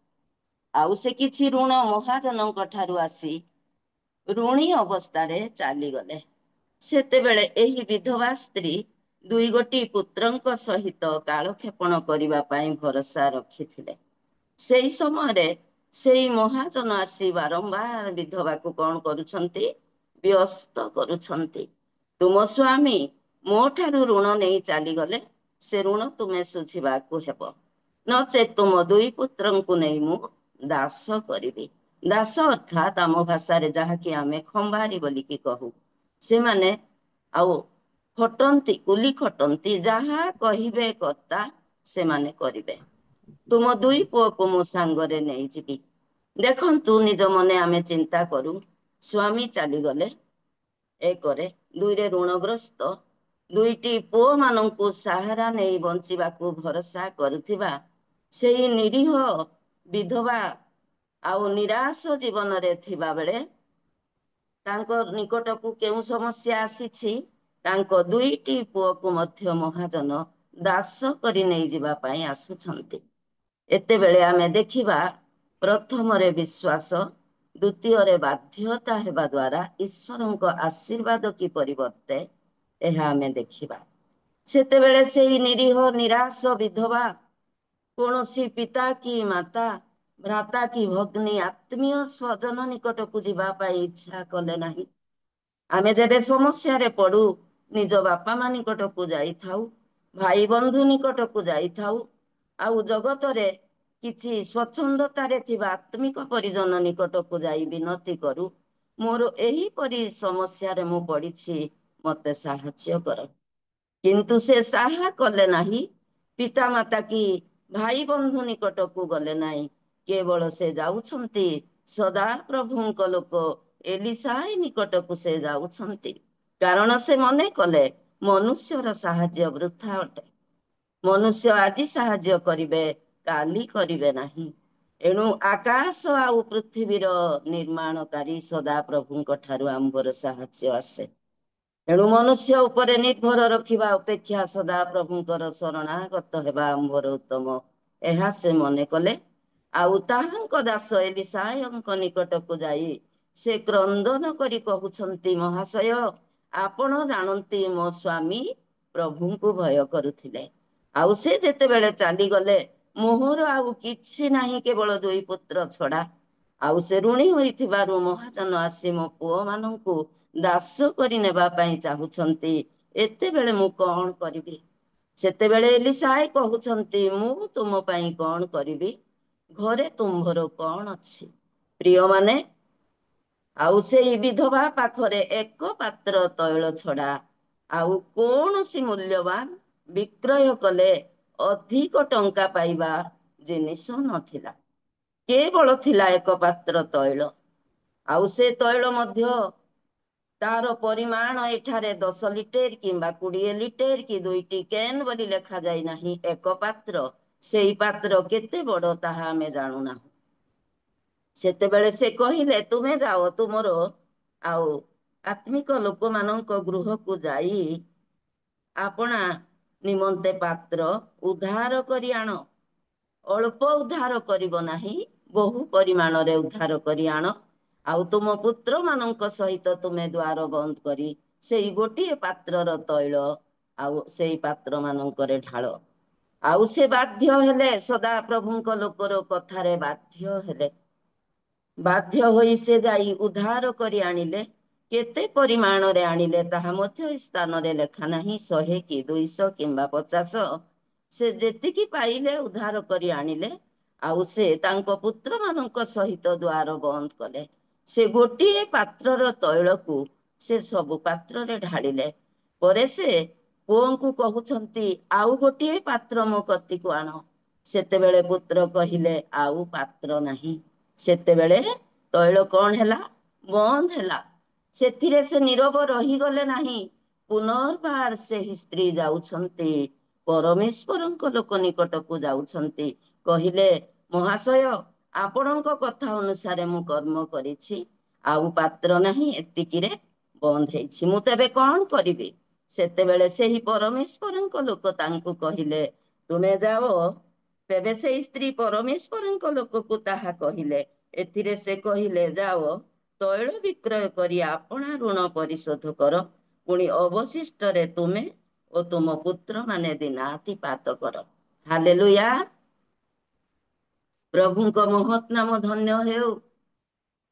ଆଉ ସେ କିଛି ଋଣ ମହାଜନଙ୍କ ଠାରୁ ଆସି ଋଣୀ ଅବସ୍ଥାରେ ଚାଲିଗଲେ। ସେତେବେଳେ ଏହି ବିଧବା ସ୍ତ୍ରୀ ଦୁଇ ଗୋଟି ପୁତ୍ରଙ୍କ ସହିତ କାଳକ୍ଷେପଣ କରିବା ପାଇଁ ଭରସା ରଖିଥିଲେ। ସେଇ ସମୟରେ ସେଇ ମହାଜନ ଆସି ବାରମ୍ବାର ବିଧବାକୁ କଣ କରୁଛନ୍ତି? ବ୍ୟସ୍ତ କରୁଛନ୍ତି। ତୁମ ସ୍ୱାମୀ ମୋ ଠାରୁ ଋଣ ନେଇ ଚାଲିଗଲେ ସେ ଋଣ ତୁମେ ଶୁଝିବାକୁ ହେବ। ନଚେତ୍ ତୁମ ଦୁଇ ପୁତ୍ରଙ୍କୁ ନେଇ ମୁଁ ଦାସ କରିବି। ଦାସ ଅର୍ଥାତ୍ ଆମ ଭାଷାରେ ଯାହାକି ଆମେ ଖମ୍ବାରି ବୋଲିକି କହୁ। ସେମାନେ ଆଉ ଖଟନ୍ତି, କୁଲି ଖଟନ୍ତି, ଯାହା କହିବେ କର୍ତ୍ତା ସେମାନେ କରିବେ। ତୁମ ଦୁଇ ପୁଅକୁ ମୁଁ ସାଙ୍ଗରେ ନେଇଯିବି। ଦେଖନ୍ତୁ ନିଜ ମନେ ଆମେ ଚିନ୍ତା କରୁ, ସ୍ୱାମୀ ଚାଲିଗଲେ ଏକରେ, ଦୁଇରେ ଋଣଗ୍ରସ୍ତ, ଦୁଇଟି ପୁଅ ମାନଙ୍କୁ ସାହାରା ନେଇ ବଞ୍ଚିବାକୁ ଭରସା କରୁଥିବା ସେଇ ନିରୀହ ବିଧବା ଆଉ ନିରାଶ ଜୀବନରେ ଥିବା ବେଳେ ତାଙ୍କ ନିକଟକୁ କେଉଁ ସମସ୍ୟା ଆସିଛି? ତାଙ୍କ ଦୁଇଟି ପୁଅକୁ ମଧ୍ୟ ମହାଜନ ଦାସ କରି ନେଇଯିବା ପାଇଁ ଆସୁଛନ୍ତି। ଏତେବେଳେ ଆମେ ଦେଖିବା ପ୍ରଥମରେ ବିଶ୍ୱାସ, ଦ୍ଵିତୀୟରେ ବାଧ୍ୟତା ହେବା ଦ୍ଵାରା ଈଶ୍ୱରଙ୍କ ଆଶୀର୍ବାଦ କି ପରିବର୍ତ୍ତେ ଏହା ଆମେ ଦେଖିବା। ସେତେବେଳେ ସେଇ ନିରୀହ ନିରାଶ ବିଧବା କୌଣସି ପିତା କି ମାତା, ଭ୍ରାତା କି ଭଗ୍ନୀ, ଆତ୍ମୀୟ ସ୍ୱଜନ ନିକଟକୁ ଯିବା ପାଇଁ ଇଚ୍ଛା କଲେ ନାହିଁ। ଆମେ ଯେବେ ସମସ୍ୟାରେ ପଡୁ ନିଜ ବାପା ମା ନିକଟକୁ ଯାଇଥାଉ, ଭାଇ ବନ୍ଧୁ ନିକଟକୁ ଯାଇଥାଉ, ଆଉ ଜଗତରେ କିଛି ସ୍ୱଚ୍ଛନ୍ଦତାରେ ଥିବା ଆତ୍ମିକ ପରିଜନ ନିକଟକୁ ଯାଇ ବିନତି କରୁ, ମୋର ଏହିପରି ସମସ୍ୟାରେ ମୁଁ ପଡିଛି, ମତେ ସାହାଯ୍ୟ କର। କିନ୍ତୁ ସେ ସାହା କଲେ ନାହିଁ। ପିତା ମାତା କି ଭାଇ ବନ୍ଧୁ ନିକଟକୁ ଗଲେ ନାହିଁ। କେବଳ ସେ ଯାଉଛନ୍ତି ସଦା ପ୍ରଭୁଙ୍କ ଲୋକ ଏଲିଶାଇ ନିକଟକୁ ସେ ଯାଉଛନ୍ତି। କାରଣ ସେ ମନେ କଲେ ମନୁଷ୍ୟର ସାହାଯ୍ୟ ବୃଥା ଅଟେ। ମନୁଷ୍ୟ ଆଜି ସାହାଯ୍ୟ କରିବେ, କାଲି କରିବେ ନାହିଁ। ଏଣୁ ଆକାଶ ଆଉ ପୃଥିବୀର ନିର୍ମାଣକାରୀ ସଦା ପ୍ରଭୁଙ୍କ ଠାରୁ ଆମ୍ଭର ସାହାଯ୍ୟ ଆସେ। ଏଣୁ ମନୁଷ୍ୟ ଉପରେ ନିର୍ଭର ରଖିବା ଅପେକ୍ଷା ସଦା ପ୍ରଭୁଙ୍କର ଶରଣାଗତ ହେବା ଆମ୍ଭର ଉତ୍ତମ, ଏହା ସେ ମନେ କଲେ। ଆଉ ତାହାଙ୍କ ଦାସ ଏଲିଶାୟଙ୍କ ନିକଟକୁ ଯାଇ ସେ କ୍ରନ୍ଦନ କରି କହୁଛନ୍ତି, ମହାଶୟ ଆପଣ ଜାଣନ୍ତି ମୋ ସ୍ୱାମୀ ପ୍ରଭୁଙ୍କୁ ଭୟ କରୁଥିଲେ। ଆଉ ସେ ଯେତେବେଳେ ଚାଲିଗଲେ ମୋହର ଆଉ କିଛି ନାହିଁ, କେବଳ ଦୁଇ ପୁତ୍ର ଛଡା। ଆଉ ସେ ଋଣୀ ହୋଇଥିବାରୁ ମହାଜନ ଆସି ମୋ ପୁଅ ମାନଙ୍କୁ ଦାସ କରି ନେବା ପାଇଁ ଚାହୁଁଛନ୍ତି। ଏତେବେଳେ ମୁଁ କଣ କରିବି? ସେତେବେଳେ ଏଲିଶାଇ କହୁଛନ୍ତି, ମୁଁ ତୁମ ପାଇଁ କଣ କରିବି? ଘରେ ତୁମ୍ଭର କଣ ଅଛି? ପ୍ରିୟମାନେ, ଆଉ ସେଇ ବିଧବା ପାଖରେ ଏକ ପାତ୍ର ତୈଳ ଛଡା ଆଉ କୌଣସି ମୂଲ୍ୟବାନ ବିକ୍ରୟ କଲେ ଅଧିକ ଟଙ୍କା ପାଇବା ଜିନିଷ ନଥିଲା। କେବଳ ଥିଲା ଏକ ପାତ୍ର ତୈଳ। ଆଉ ସେ ତୈଳ ମଧ୍ୟ ତାର ପରିମାଣ ଏଠାରେ 10 ଲିଟର କିମ୍ବା 20 ଲିଟର କି 2ଟି କେନ୍ ବୋଲି ଲେଖାଯାଇ ନାହିଁ। ଏକ ପାତ୍ର, ସେଇ ପାତ୍ର କେତେ ବଡ ତାହା ଆମେ ଜାଣୁନାହୁଁ। ସେତେବେଳେ ସେ କହିଲେ, ତୁମେ ଯାଅ ତୁମର ଆଉ ଆତ୍ମିକ ଲୋକମାନଙ୍କ ଗୃହକୁ ଯାଇ ଆପଣା ନିମନ୍ତେ ପାତ୍ର ଉଦ୍ଧାର କରି ଆଣ। ଅଳ୍ପ ଉଦ୍ଧାର କରିବ ନାହିଁ, ବହୁ ପରିମାଣରେ ଉଦ୍ଧାର କରି ଆଣ। ଆଉ ତୁମ ପୁତ୍ର ମାନଙ୍କ ସହିତ ତୁମେ ଦ୍ୱାର ବନ୍ଦ କରି ସେଇ ଗୋଟିଏ ପାତ୍ରର ତୈଳ ଆଉ ସେଇ ପାତ୍ର ମାନଙ୍କରେ ଢାଳ। ଆଉ ସେ ବାଧ୍ୟ ହେଲେ, ସଦା ପ୍ରଭୁଙ୍କ ଲୋକର କଥାରେ ବାଧ୍ୟ ହେଲେ। ବାଧ୍ୟ ହୋଇ ସେ ଯାଇ ଉଦ୍ଧାର କରି ଆଣିଲେ। କେତେ ପରିମାଣରେ ଆଣିଲେ ତାହା ମଧ୍ୟ ଏ ସ୍ଥାନରେ ଲେଖା ନାହିଁ, 100 କି 200 କିମ୍ବା 50। ସେ ଯେତିକି ପାଇଲେ ଉଦ୍ଧାର କରି ଆଣିଲେ। ଆଉ ସେ ତାଙ୍କ ପୁତ୍ର ମାନଙ୍କ ସହିତ ଦ୍ୱାର ବନ୍ଦ କଲେ। ସେ ଗୋଟିଏ ପାତ୍ରର ତୈଳକୁ ସେ ସବୁ ପାତ୍ରରେ ଢାଳିଲେ। ପରେ ସେ ପୁଅଙ୍କୁ କହୁଛନ୍ତି, ଆଉ ଗୋଟିଏ ପାତ୍ର ମୋ କତିକୁ ଆଣ। ସେତେବେଳେ ପୁତ୍ର କହିଲେ, ଆଉ ପାତ୍ର ନାହିଁ। ସେତେବେଳେ ତୈଳ କଣ ହେଲା? ବନ୍ଦ ହେଲା। ସେଥିରେ ସେ ନୀରବ ରହିଗଲେ ନାହିଁ। ପୁନର୍ବାର ସେହି ସ୍ତ୍ରୀ ଯାଉଛନ୍ତି, ପରମେଶ୍ୱରଙ୍କ ଲୋକ ନିକଟକୁ ଯାଉଛନ୍ତି। କହିଲେ, ମହାଶୟ, ଆପଣଙ୍କ କଥା ଅନୁସାରେ ମୁଁ କର୍ମ କରିଛି। ଆଉ ପାତ୍ର ନାହିଁ, ଏତିକିରେ ବନ୍ଦ ହେଇଛି। ମୁଁ ତେବେ କଣ କରିବି? ସେତେବେଳେ ସେହି ପରମେଶ୍ୱରଙ୍କ ଲୋକ ତାଙ୍କୁ କହିଲେ, ତୁମେ ଯାଅ। ତେବେ ସେଇ ସ୍ତ୍ରୀ ପରମେଶ୍ୱରଙ୍କ ଲୋକକୁ ତାହା କହିଲେ। ଏଥିରେ ସେ କହିଲେ, ଯାଅ, ତୈଳ ବିକ୍ରୟ କରି ଆପଣା ଋଣ ପରିଶୋଧ କର। ପୁଣି ଅବଶିଷ୍ଟରେ ତୁମେ ଓ ତୁମ ପୁତ୍ର ମାନେ ଦିନାତିପାତ କର। ହାଲେଲୁୟା। ପ୍ରଭୁଙ୍କ ମହତ୍ ନାମ ଧନ୍ୟ ହେଉ।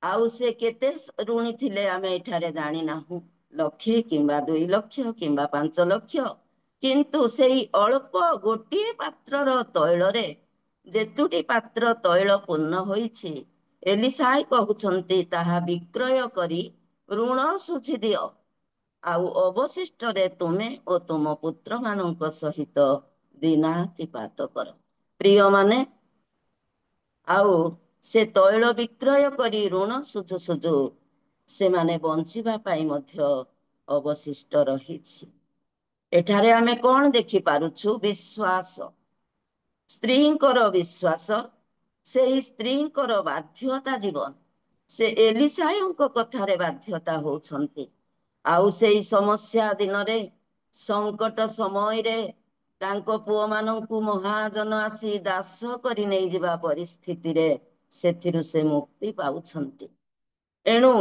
ଆଉ ସେ କେତେ ଋଣୀ ଥିଲେ ଆମେ ଏଠାରେ ଜାଣିନାହୁଁ। 1,00,000 କିମ୍ବା 2,00,000 କିମ୍ବା 5,00,000। କିନ୍ତୁ ସେଇ ଅଳ୍ପ ଗୋଟିଏ ପାତ୍ରର ତୈଳରେ ଯେତୁଟି ପାତ୍ର ତୈଳ ପୂର୍ଣ୍ଣ ହୋଇଛି, ଏଲିଶାଇ କହୁଛନ୍ତି, ତାହା ବିକ୍ରୟ କରି ଋଣ ଶୁଝି ଦିଅ। ଆଉ ଅବଶିଷ୍ଟରେ ତୁମେ ଓ ତୁମ ପୁତ୍ର ମାନଙ୍କ ସହିତ ଦିନାତିପାତ କର। ପ୍ରିୟମାନେ, ଆଉ ସେ ତୈଳ ବିକ୍ରୟ କରି ଋଣ ସୁଝୁ ସୁଝୁ ସେମାନେ ବଞ୍ଚିବା ପାଇଁ ମଧ୍ୟ ଅବଶିଷ୍ଟ ରହିଛି। ଏଠାରେ ଆମେ କଣ ଦେଖିପାରୁଛୁ? ବିଶ୍ୱାସ। ସ୍ତ୍ରୀଙ୍କର ବିଶ୍ୱାସ, ସେହି ସ୍ତ୍ରୀଙ୍କର ବାଧ୍ୟତା ଜୀବନ। ସେ ଏଲିଶାୟଙ୍କ କଥାରେ ବାଧ୍ୟତା ହଉଛନ୍ତି। ଆଉ ସେଇ ସମସ୍ୟା ଦିନରେ, ସଙ୍କଟ ସମୟରେ ତାଙ୍କ ପୁଅ ମାନଙ୍କୁ ମହାଜନ ଆସି ଦାସ କରି ନେଇଯିବା ପରିସ୍ଥିତିରେ ସେଥିରୁ ସେ ମୁକ୍ତି ପାଉଛନ୍ତି। ଏଣୁ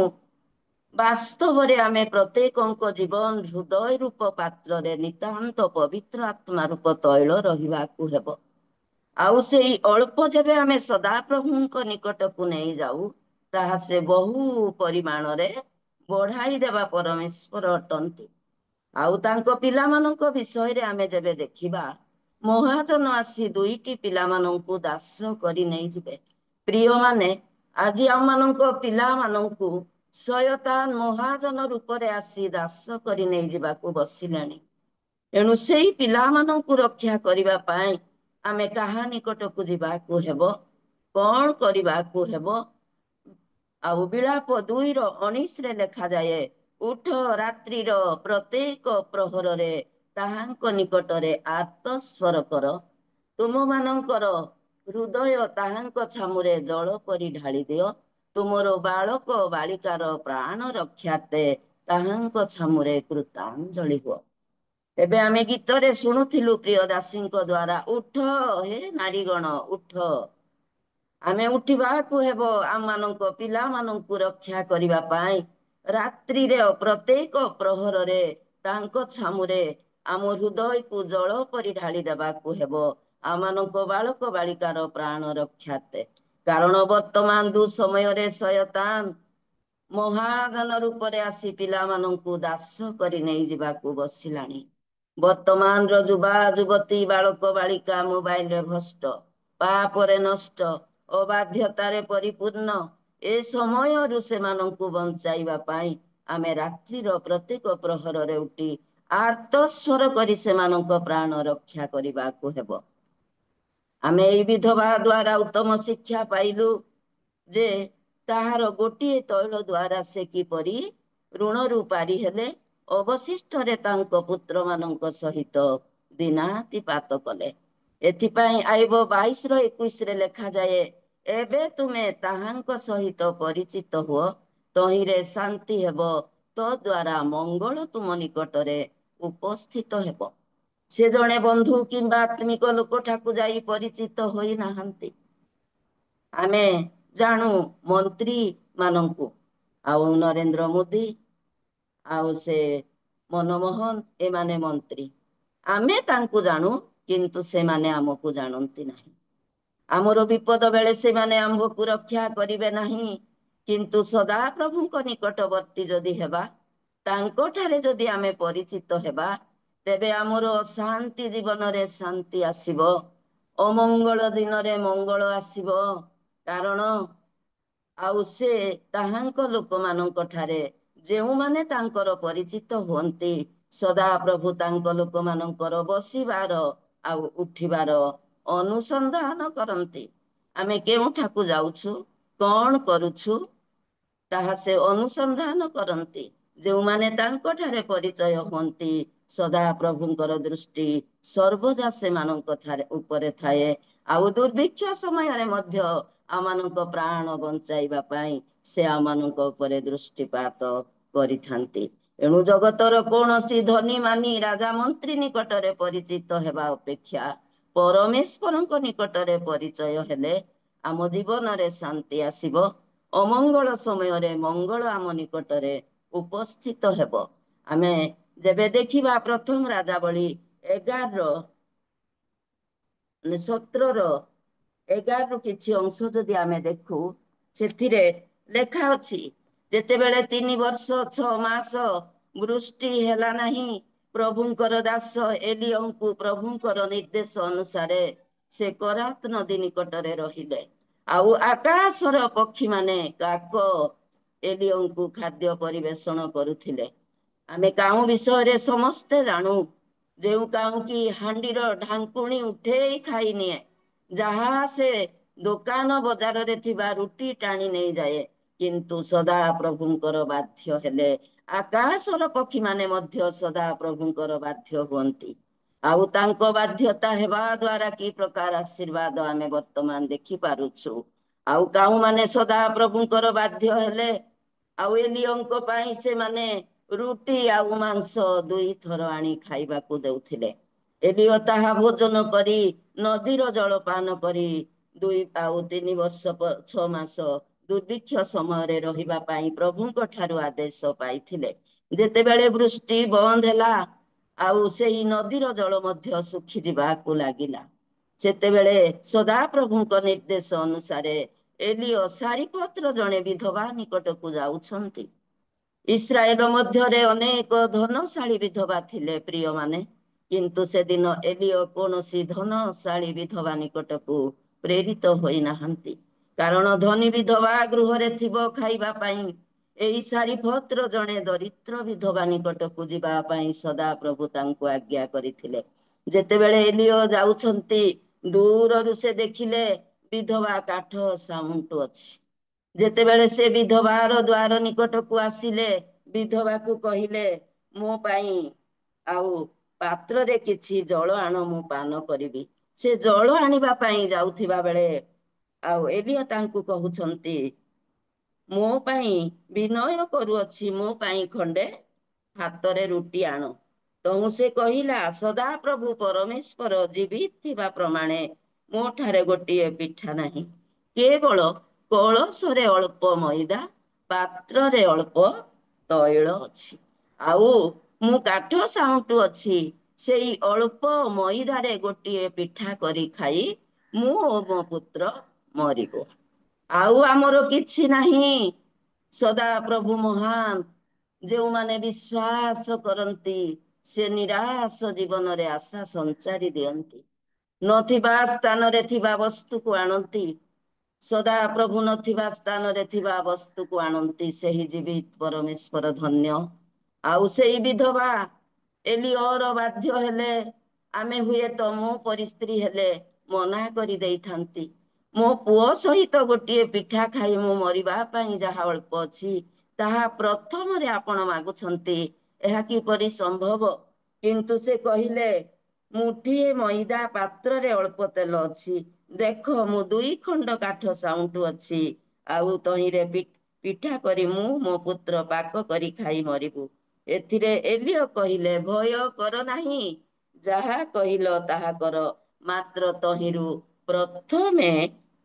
ବାସ୍ତବରେ ଆମେ ପ୍ରତ୍ୟେକଙ୍କ ଜୀବନ ହୃଦୟ ରୂପ ପାତ୍ରରେ ନିତାନ୍ତ ପବିତ୍ର ଆତ୍ମା ରୂପ ତୈଳ ରହିବାକୁ ହେବ। ଆଉ ସେଇ ଅଳ୍ପ ଯେବେ ଆମେ ସଦାପ୍ରଭୁଙ୍କ ନିକଟକୁ ନେଇଯାଉ, ତାହା ସେ ବହୁ ପରିମାଣରେ ବଢାଇ ଦେବା ପରମେଶ୍ୱର ଅଟନ୍ତି। ଆଉ ତାଙ୍କ ପିଲାମାନଙ୍କ ବିଷୟରେ ଆମେ ଯେବେ ଦେଖିବା, ମହାଜନ ଆସି 2ଟି ପିଲାମାନଙ୍କୁ ଦାସ କରି ନେଇଯିବେ। ପ୍ରିୟମାନେ, ଆଜି ଆମମାନଙ୍କ ପିଲାମାନଙ୍କୁ ଶୟତାନ ମହାଜନ ରୂପରେ ଆସି ଦାସ କରି ନେଇଯିବାକୁ ବସିଲେଣି। ଏଣୁ ସେଇ ପିଲାମାନଙ୍କୁ ରକ୍ଷା କରିବା ପାଇଁ ଆମେ କାହା ନିକଟକୁ ଯିବାକୁ ହେବ? କଣ କରିବାକୁ ହେବ? ଆଉ ବିଳାପ 2:19 ଲେଖାଯାଏ, ଉଠ, ରାତ୍ରିର ପ୍ରତ୍ୟେକ ପ୍ରହରରେ ତାହାଙ୍କ ନିକଟରେ ଆର୍ତ୍ତସ୍ୱର କର। ତୁମମାନଙ୍କର ହୃଦୟ ତାହାଙ୍କ ଛାମୁରେ ଜଳ ପରି ଢାଳି ଦିଅ। ତୁମର ବାଳକ ବାଳିକାର ପ୍ରାଣ ରକ୍ଷାର୍ଥେ ତାହାଙ୍କ ଛାମୁରେ କୃତାଞ୍ଜଳି ହୁଅ। ଏବେ ଆମେ ଗୀତରେ ଶୁଣୁଥିଲୁ ପ୍ରିୟ ଦାସୀଙ୍କ ଦ୍ଵାରା, ଉଠ ହେ ନାରୀଗଣ ଉଠ। ଆମେ ଉଠିବାକୁ ହେବ ଆମମାନଙ୍କ ପିଲାମାନଙ୍କୁ ରକ୍ଷା କରିବା ପାଇଁ। ରାତ୍ରିରେ ପ୍ରତ୍ୟେକ ପ୍ରହରରେ ତାଙ୍କ ଛାମୁରେ ଆମ ହୃଦୟକୁ ଜଳ ପରି ଢାଳି ଦେବାକୁ ହେବ, ଆମମାନଙ୍କ ବାଳକ ବାଳିକାର ପ୍ରାଣ ରକ୍ଷାର୍ଥେ। କାରଣ ବର୍ତ୍ତମାନ ଦୁଃସମୟରେ ଶୟତାନ ମହାଜନ ରୂପରେ ଆସି ପିଲାମାନଙ୍କୁ ଦାସ କରି ନେଇଯିବାକୁ ବସିଲାଣି। ବର୍ତ୍ତମାନର ଯୁବା ଯୁବତୀ, ବାଳକ ବାଳିକା ମୋବାଇଲରେ ଭ୍ରଷ୍ଟ, ପାପରେ ନଷ୍ଟ, ଅବାଧ୍ୟତାରେ ପରିପୂର୍ଣ୍ଣ। ଏ ସମୟରୁ ସେମାନଙ୍କୁ ବଞ୍ଚାଇବା ପାଇଁ ଆମେ ରାତ୍ରିର ପ୍ରତ୍ୟେକ ପ୍ରହରରେ ଉଠି ଆର୍ତ୍ତସ୍ୱର କରି ସେମାନଙ୍କ ପ୍ରାଣ ରକ୍ଷା କରିବାକୁ ହେବ। ଆମେ ଏଇ ବିଧବା ଦ୍ଵାରା ଉତ୍ତମ ଶିକ୍ଷା ପାଇଲୁ ଯେ ତାହାର ଗୋଟିଏ ତୈଳ ଦ୍ଵାରା ସେ କିପରି ଋଣରୁ ପାରି ହେଲେ, ଅବଶିଷ୍ଟରେ ତାଙ୍କ ପୁତ୍ର ମାନଙ୍କ ସହିତ ଦିନାତିପାତ କଲେ। ଏଥିପାଇଁ ଆଇବ 22:21 ଲେଖାଯାଏ, ଏବେ ତୁମେ ତାହାଙ୍କ ସହିତ ପରିଚିତ ହୁଅ, ତହିଁରେ ଶାନ୍ତି ହେବ, ତଦ୍ୱାରା ମଙ୍ଗଳ ତୁମ ନିକଟରେ ଉପସ୍ଥିତ ହେବ। ସେ ଜଣେ ବନ୍ଧୁ କିମ୍ବା ଆତ୍ମିକ ଲୋକଠାକୁ ଯାଇ ପରିଚିତ ହୋଇନାହାନ୍ତି। ଆମେ ଜାଣୁ ମନ୍ତ୍ରୀ ମାନଙ୍କୁ, ଆଉ ନରେନ୍ଦ୍ର ମୋଦି, ଆଉ ସେ ମନମୋହନ, ଏମାନେ ମନ୍ତ୍ରୀ। ଆମେ ତାଙ୍କୁ ଜାଣୁ, କିନ୍ତୁ ସେମାନେ ଆମକୁ ଜାଣନ୍ତି ନାହିଁ। ଆମର ବିପଦ ବେଳେ ସେମାନେ ଆମ୍ଭକୁ ରକ୍ଷା କରିବେ ନାହିଁ, କିନ୍ତୁ ସଦାପ୍ରଭୁଙ୍କ ନିକଟବର୍ତ୍ତୀ ଯଦି ହେବା, ତାଙ୍କଠାରେ ଯଦି ଆମେ ପରିଚିତ ହେବା, ତେବେ ଆମର ଅଶାନ୍ତି ଜୀବନରେ ଶାନ୍ତି ଆସିବ, ଅମଙ୍ଗଳ ଦିନରେ ମଙ୍ଗଳ ଆସିବ। କାରଣ ଆଉ ସେ ତାହାଙ୍କ ଲୋକମାନଙ୍କ ଠାରେ, ଯେଉଁମାନେ ତାଙ୍କର ପରିଚିତ ହୁଅନ୍ତି, ସଦାପ୍ରଭୁ ତାଙ୍କ ଲୋକମାନଙ୍କର ବସିବାର ଆଉ ଉଠିବାର ଅନୁସନ୍ଧାନ କରନ୍ତି। ଆମେ କେଉଁଠାକୁ ଯାଉଛୁ, କଣ କରୁଛୁ, ତାହା ସେ ଅନୁସନ୍ଧାନ କରନ୍ତି। ଯେଉଁମାନେ ତାଙ୍କଠାରେ ପରିଚୟ ହୁଅନ୍ତି, ସଦାପ୍ରଭୁଙ୍କର ଦୃଷ୍ଟି ସର୍ବଦା ସେମାନଙ୍କ ଉପରେ ଥାଏ, ଆଉ ଦୁର୍ଭିକ୍ଷ ସମୟରେ ମଧ୍ୟ ଆମମାନଙ୍କ ପ୍ରାଣ ବଞ୍ଚାଇବା ପାଇଁ ସେ ଆମମାନଙ୍କ ଉପରେ ଦୃଷ୍ଟିପାତ କରିଥାନ୍ତି। ଏଣୁ ଜଗତର କୌଣସି ଧନୀ ମାନି ରାଜା ମନ୍ତ୍ରୀ ନିକଟରେ ପରିଚିତ ହେବା ଅପେକ୍ଷା ପରମେଶ୍ୱରଙ୍କ ନିକଟରେ ପରିଚୟ ହେଲେ ଆମ ଜୀବନରେ ଶାନ୍ତି ଆସିବ, ଅମଙ୍ଗଳ ସମୟରେ ମଙ୍ଗଳ ଆମ ନିକଟରେ ଉପସ୍ଥିତ ହେବ। ଆମେ ଯେବେ ଦେଖିବା ପ୍ରଥମ ରାଜାବଳୀ 17ର କିଛି ଅଂଶ ଯଦି ଆମେ ଦେଖୁ, ସେଥିରେ ଲେଖା ଅଛି, ଯେତେବେଳେ 3 ବର୍ଷ 6 ମାସ ବୃଷ୍ଟି ହେଲା ନାହିଁ, ପ୍ରଭୁଙ୍କର ଦାସ ଏଲିୟଙ୍କୁ ପ୍ରଭୁଙ୍କର ନିର୍ଦ୍ଦେଶ ଅନୁସାରେ ସେ କରାତ ନଦୀ ନିକଟରେ ରହିଲେ, ଆଉ ଆକାଶର ପକ୍ଷୀମାନେ କାକ ଏଲିୟଙ୍କୁ ଖାଦ୍ୟ ପରିବେଷଣ କରୁଥିଲେ। ଆମେ କାଉଁ ବିଷୟରେ ସମସ୍ତେ ଜାଣୁ, ଯେଉଁ କାଉଁ କି ହାଣ୍ଡିର ଢାଙ୍କୁଣୀ ଉଠେଇ ଖାଇନିଏ, ଯାହା ସେ ଦୋକାନ ବଜାରରେ ଥିବା ରୁଟି ଟାଣି ନେଇଯାଏ। କିନ୍ତୁ ସଦାପ୍ରଭୁଙ୍କର ବାଧ୍ୟ ହେଲେ ଆକାଶର ପକ୍ଷୀମାନେ ମଧ୍ୟ ସଦାପ୍ରଭୁଙ୍କର ବାଧ୍ୟ ହୁଅନ୍ତି। ଆଉ ତାଙ୍କ ବାଧ୍ୟତା ହେବା ଦ୍ୱାରା କି ପ୍ରକାର ଆଶୀର୍ବାଦ ଆମେ ବର୍ତ୍ତମାନ ଦେଖିପାରୁଛୁ। ଆଉ କାଉଁମାନେ ସଦାପ୍ରଭୁଙ୍କର ବାଧ୍ୟ ହେଲେ, ଆଉ ଏଲିୟଙ୍କ ପାଇଁ ସେମାନେ ରୁଟି ଆଉ ମାଂସ 2 ଥର ଆଣି ଖାଇବାକୁ ଦେଉଥିଲେ। ଏଲିୟ ତାହା ଭୋଜନ କରି ନଦୀର ଜଳପାନ କରି 2 ଆଉ 3 ବର୍ଷ 6 ମାସ ଦୁର୍ଭିକ୍ଷ ସମୟରେ ରହିବା ପାଇଁ ପ୍ରଭୁଙ୍କ ଠାରୁ ଆଦେଶ ପାଇଥିଲେ। ଯେତେବେଳେ ବୃଷ୍ଟି ବନ୍ଦ ହେଲା, ଆଉ ସେହି ନଦୀର ଜଳ ମଧ୍ୟ ଶୁଖିଯିବାକୁ ଲାଗିଲା, ସେତେବେଳେ ସଦାପ୍ରଭୁଙ୍କ ନିର୍ଦ୍ଦେଶ ଅନୁସାରେ ଏଲିୟ ସାରିପତ୍ର ଜଣେ ବିଧବା ନିକଟକୁ ଯାଉଛନ୍ତି। ଇସ୍ରାଏଲ ମଧ୍ୟରେ ଅନେକ ଧନଶାଳୀ ବିଧବା ଥିଲେ ପ୍ରିୟମାନେ, କିନ୍ତୁ ସେଦିନ ଏଲିୟ କୌଣସି ଧନଶାଳୀ ବିଧବା ନିକଟକୁ ପ୍ରେରିତ ହୋଇନାହାନ୍ତି। କାରଣ ଧନୀ ବିଧବା ଗୃହରେ ଥିବ ଖାଇବା ପାଇଁ, ଏହି ସାରିପତ୍ର ଜଣେ ଦରିଦ୍ର ବିଧବା ନିକଟକୁ ଯିବା ପାଇଁ ସଦାପ୍ରଭୁ ତାଙ୍କୁ ଆଜ୍ଞା କରିଥିଲେ। ଯେତେବେଳେ ଏଲିୟ ଯାଉଛନ୍ତି, ଦୂରରୁ ସେ ଦେଖିଲେ ବିଧବା କାଠ ସାଉଁଟୁ ଅଛି। ଯେତେବେଳେ ସେ ବିଧବାର ଦ୍ୱାର ନିକଟକୁ ଆସିଲେ, ବିଧବାକୁ କହିଲେ, ମୋ ପାଇଁ ଆଉ ପାତ୍ରରେ କିଛି ଜଳ ଆଣ, ମୁଁ ପାନ କରିବି। ସେ ଜଳ ଆଣିବା ପାଇଁ ଯାଉଥିବା ବେଳେ ଆଉ ଏଲିୟ ତାଙ୍କୁ କହୁଛନ୍ତି, ମୋ ପାଇଁ ବିନୟ କରୁଅଛି, ମୋ ପାଇଁ ଖଣ୍ଡେ ହାତରେ ରୁଟି ଆଣ। ତେଣୁ ସେ କହିଲା, ସଦାପ୍ରଭୁ ପରମେଶ୍ୱର ଜୀବିତ ଥିବା ପ୍ରମାଣେ ମୋ ଠାରେ ଗୋଟିଏ ପିଠା ନାହିଁ, କେବଳ କଳସରେ ଅଳ୍ପ ମଇଦା, ପାତ୍ରରେ ଅଳ୍ପ ତୈଳ ଅଛି, ଆଉ ମୁଁ କାଠ ସାଉଁଟୁ ଅଛି। ସେଇ ଅଳ୍ପ ମଇଦାରେ ଗୋଟିଏ ପିଠା କରି ଖାଇ ମୁଁ ଓ ମୋ ପୁତ୍ର ମରିବୁ। ଆଉ ଆମର କିଛି ନାହିଁ। ସଦାପ୍ରଭୁ ମହାନ, ଯେଉଁମାନେ ବିଶ୍ୱାସ କରନ୍ତି ସେ ନିରାଶ ଜୀବନରେ ଆଶା ସଞ୍ଚାରି ଦିଅନ୍ତି। ନଥିବା ସ୍ଥାନରେ ଥିବା ବସ୍ତୁକୁ ଆଣନ୍ତି, ସଦାପ୍ରଭୁ ନଥିବା ସ୍ଥାନରେ ଥିବା ବସ୍ତୁକୁ ଆଣନ୍ତି। ସେହି ଜୀବିତ ପରମେଶ୍ୱର ଧନ୍ୟ। ଆଉ ସେଇ ବିଧବା ଏଲିୟର ବାଧ୍ୟ ହେଲେ, ଆମେ ହୁଏତ ମୋ ପରିସ୍ଥିତି ହେଲେ ମନା କରି ଦେଇଥାନ୍ତି। ମୋ ପୁଅ ସହିତ ଗୋଟିଏ ପିଠା ଖାଇ ମୁଁ ମରିବା ପାଇଁ ଯାହା ଅଳ୍ପ ଅଛି, ତାହା ପ୍ରଥମରେ ଆପଣ ମାଗୁଛନ୍ତି, ଏହା କିପରି ସମ୍ଭବ? କିନ୍ତୁ ସେ କହିଲେ, ମୁଠିଏ ମଇଦା, ପାତ୍ରରେ ଅଳ୍ପ ତେଲ ଅଛି। ଦେଖ, ମୁଁ 2 ଖଣ୍ଡ କାଠ ସାଉଁଟୁ ଅଛି, ଆଉ ତହିଁରେ ପିଠା କରି ମୁଁ ମୋ ପୁତ୍ର ପାକ କରି ଖାଇ ମରିବୁ। ଏଥିରେ ଏଲିୟ କହିଲେ, ଭୟ କର ନାହିଁ, ଯାହା କହିଲ ତାହା କର, ମାତ୍ର ତହିଁରୁ ପ୍ରଥମେ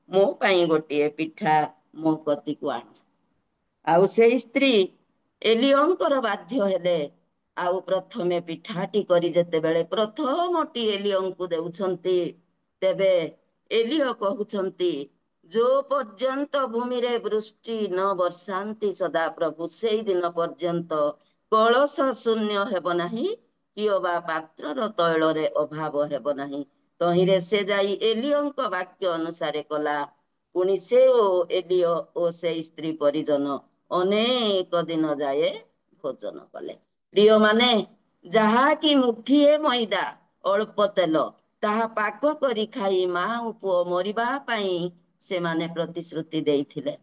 ମୋ ପାଇଁ ଗୋଟିଏ ପିଠା ମୋ କତିକୁ ଆଣ। ଆଉ ସେଇ ସ୍ତ୍ରୀ ଏଲିୟଙ୍କର ବାଧ୍ୟ ହେଲେ। ଆଉ ପ୍ରଥମେ ପିଠାଟି କରି ଯେତେବେଳେ ପ୍ରଥମଟି ଏଲିୟଙ୍କୁ ଦେଉଛନ୍ତି, ତେବେ ଏଲିୟ କହୁଛନ୍ତି, ଯୋଉ ପର୍ଯ୍ୟନ୍ତ ଭୂମିରେ ବୃଷ୍ଟି ନ ବର୍ଷାନ୍ତି ସଦାପ୍ରଭୁ, ସେଇ ଦିନ ପର୍ଯ୍ୟନ୍ତ କଳସ ଶୂନ୍ୟ ହେବ ନାହିଁ, କିଓ ବା ପାତ୍ରର ତୈଳରେ ଅଭାବ ହେବ ନାହିଁ। ତହିଁରେ ସେ ଯାଇ ଏଲିୟଙ୍କ ବାକ୍ୟ ଅନୁସାରେ କଲା। ପୁଣି ସେ ଓ ଏଲିୟ ଓ ସେଇ ସ୍ତ୍ରୀ ପରିଜନ ଅନେକ ଦିନ ଯାଏ ଭୋଜନ କଲେ। ପ୍ରିୟମାନେ, ଯାହାକି ମୁଠିଏ ମଇଦା ଅଳ୍ପ ତେଲ, ତାହା ପାକ କରି ଖାଇ ମା ଓ ପୁଅ ମରିବା ପାଇଁ ସେମାନେ ପ୍ରତିଶ୍ରୁତି ଦେଇଥିଲେ।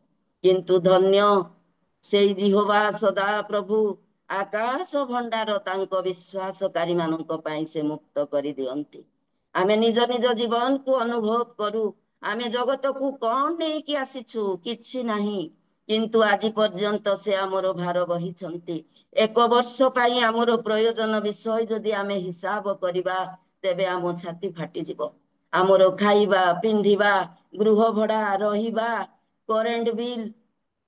କିନ୍ତୁ ଧନ୍ୟ ସେଇ ଜିହୋବା ସଦା ପ୍ରଭୁ, ଆକାଶ ଭଣ୍ଡାର ତାଙ୍କ ବିଶ୍ୱାସକାରୀ ମାନଙ୍କ ପାଇଁ ସେ ମୁକ୍ତ କରିଦିଅନ୍ତି। ଆମେ ନିଜ ନିଜ ଜୀବନକୁ ଅନୁଭବ କରୁ। ଆମେ ଜଗତକୁ କଣ ନେଇକି ଆସିଛୁ? କିଛି ନାହିଁ। କିନ୍ତୁ ଆଜି ପର୍ଯ୍ୟନ୍ତ ସେ ଆମର ଭାର ବହିଛନ୍ତି। 1 ବର୍ଷ ପାଇଁ ଆମର ପ୍ରୟୋଜନ ବିଷୟ ଯଦି ଆମେ ହିସାବ କରିବା, ତେବେ ଆମ ଛାତି ଫାଟିଯିବ। ଆମର ଖାଇବା, ପିନ୍ଧିବା, ଗୃହ ଭଡ଼ା, ରହିବା, କରେଣ୍ଟ ବିଲ୍,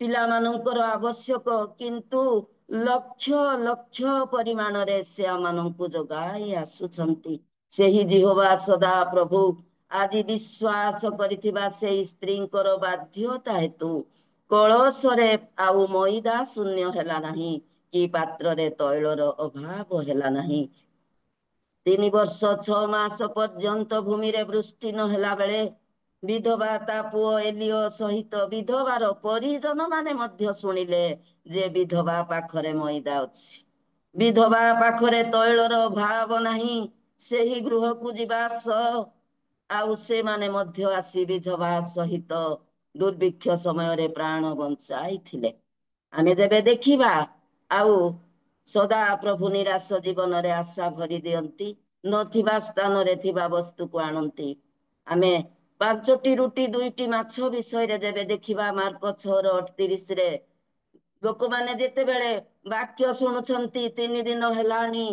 ପିଲାମାନଙ୍କର ଆବଶ୍ୟକ, କିନ୍ତୁ ଲକ୍ଷ ଲକ୍ଷ ପରିମାଣରେ ସେ ଆମମାନଙ୍କୁ ଯୋଗାଇ ଆସୁଛନ୍ତି। ସେହି ଜିହୋବା ସଦା ପ୍ରଭୁ ଆଜି ବିଶ୍ୱାସ କରିଥିବା ସେଇ ସ୍ତ୍ରୀଙ୍କର ବାଧ୍ୟତା ହେତୁ କଳସରେ ଆଉ ମଇଦା ଶୂନ୍ୟ ହେଲା ନାହିଁ, କି ପାତ୍ରରେ ତୈଳର ଅଭାବ ହେଲା ନାହିଁ। 3 ବର୍ଷ 6 ମାସ ପର୍ଯ୍ୟନ୍ତ ଭୂମିରେ ବୃଷ୍ଟି ନ ହେଲା ବେଳେ ବିଧବା ତା ପୁଅ ଏଲିୟ ସହିତ ବିଧବାର ପରିଜନ ମାନେ ମଧ୍ୟ ଶୁଣିଲେ ଯେ ବିଧବା ପାଖରେ ମଇଦା ଅଛି, ବିଧବା ପାଖରେ ତୈଳର ଅଭାବ ନାହିଁ। ସେହି ଗୃହକୁ ଯିବା ସହ ଆଉ ସେମାନେ ମଧ୍ୟ ଆସି ବିଧବା ସହିତ ଦୁର୍ଭିକ୍ଷ ସମୟରେ ପ୍ରାଣ ବଞ୍ଚାଇଥିଲେ। ଆମେ ଯେବେ ଦେଖିବା, ଆଉ ସଦା ପ୍ରଭୁ ନିରାଶ ଜୀବନରେ ଆଶା ଭରି ଦିଅନ୍ତି, ନଥିବା ସ୍ଥାନରେ ଥିବା ବସ୍ତୁକୁ ଆଣନ୍ତି। ଆମେ 5ଟି ରୁଟି 2ଟି ମାଛ ବିଷୟରେ ଯେବେ ଦେଖିବା, ମାର୍କ 6:38, ଲୋକମାନେ ଯେତେବେଳେ ବାକ୍ୟ ଶୁଣୁଛନ୍ତି, 3 ଦିନ ହେଲାଣି,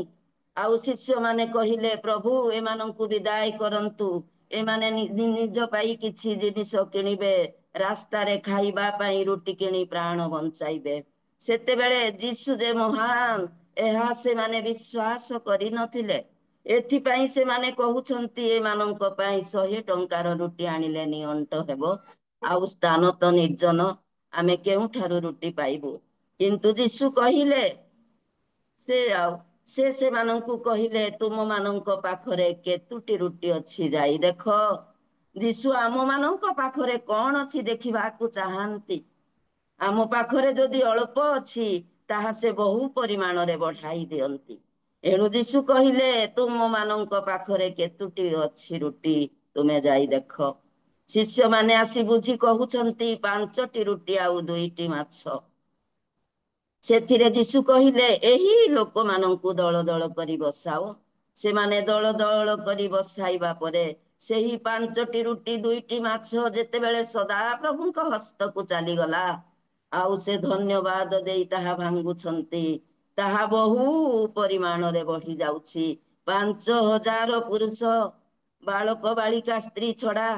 ଆଉ ଶିଷ୍ୟମାନେ କହିଲେ, ପ୍ରଭୁ ଏମାନଙ୍କୁ ବିଦାୟ କରନ୍ତୁ, ଏମାନେ ନିଜ ପାଇଁ କିଛି ଜିନିଷ କିଣିବେ, ରାସ୍ତାରେ ଖାଇବା ପାଇଁ ରୁଟି କିଣି ପ୍ରାଣ ବଞ୍ଚାଇବେ। ସେତେବେଳେ ଯୀଶୁ ଯେ ମହାନ, ଏହା ସେମାନେ ବିଶ୍ୱାସ କରିନଥିଲେ। ଏଥିପାଇଁ ସେମାନେ କହୁଛନ୍ତି, ଏମାନଙ୍କ ପାଇଁ 100 ଟଙ୍କାର ରୁଟି ଆଣିଲେ ନିଅଣ୍ଟ ହେବ, ଆଉ ସ୍ଥାନ ତ ନିର୍ଜନ, ଆମେ କେଉଁଠାରୁ ରୁଟି ପାଇବୁ? କିନ୍ତୁ ଯୀଶୁ କହିଲେ, ସେ ସେମାନଙ୍କୁ କହିଲେ, ତୁମ ମାନଙ୍କ ପାଖରେ କେତୋଟି ରୁଟି ଅଛି, ଯାଇ ଦେଖ। ଯୀଶୁ ଆମ ମାନଙ୍କ ପାଖରେ କଣ ଅଛି ଦେଖିବାକୁ ଚାହାନ୍ତି। ଆମ ପାଖରେ ଯଦି ଅଳ୍ପ ଅଛି, ତାହା ସେ ବହୁ ପରିମାଣରେ ବଢାଇ ଦିଅନ୍ତି। ଏଣୁ ଯୀଶୁ କହିଲେ, ତୁମ ମାନଙ୍କ ପାଖରେ କେତୋଟି ଅଛି ରୁଟି, ତୁମେ ଯାଇ ଦେଖ। ଶିଷ୍ୟମାନେ ଆସି ବୁଝି କହୁଛନ୍ତି, 5ଟି ରୁଟି ଆଉ 2ଟି ମାଛ। ସେଥିରେ ଯୀଶୁ କହିଲେ, ଏହି ଲୋକମାନଙ୍କୁ ଦଳ ଦଳ କରି ବସାଅ। ସେମାନେ ଦଳ ଦଳ କରି ବସାଇବା ପରେ ସେହି 5ଟି ରୁଟି 2ଟି ମାଛ ଯେତେବେଳେ ସଦାପ୍ରଭୁଙ୍କ ହସ୍ତକୁ ଚାଲିଗଲା, ଆଉ ସେ ଧନ୍ୟବାଦ ଦେଇ ତାହା ଭାଙ୍ଗୁଛନ୍ତି, ତାହା ବହୁ ପରିମାଣରେ ବଢି ଯାଉଛି। 5,000 ପୁରୁଷ, ବାଳକ ବାଳିକା, ସ୍ତ୍ରୀ ଛଡା।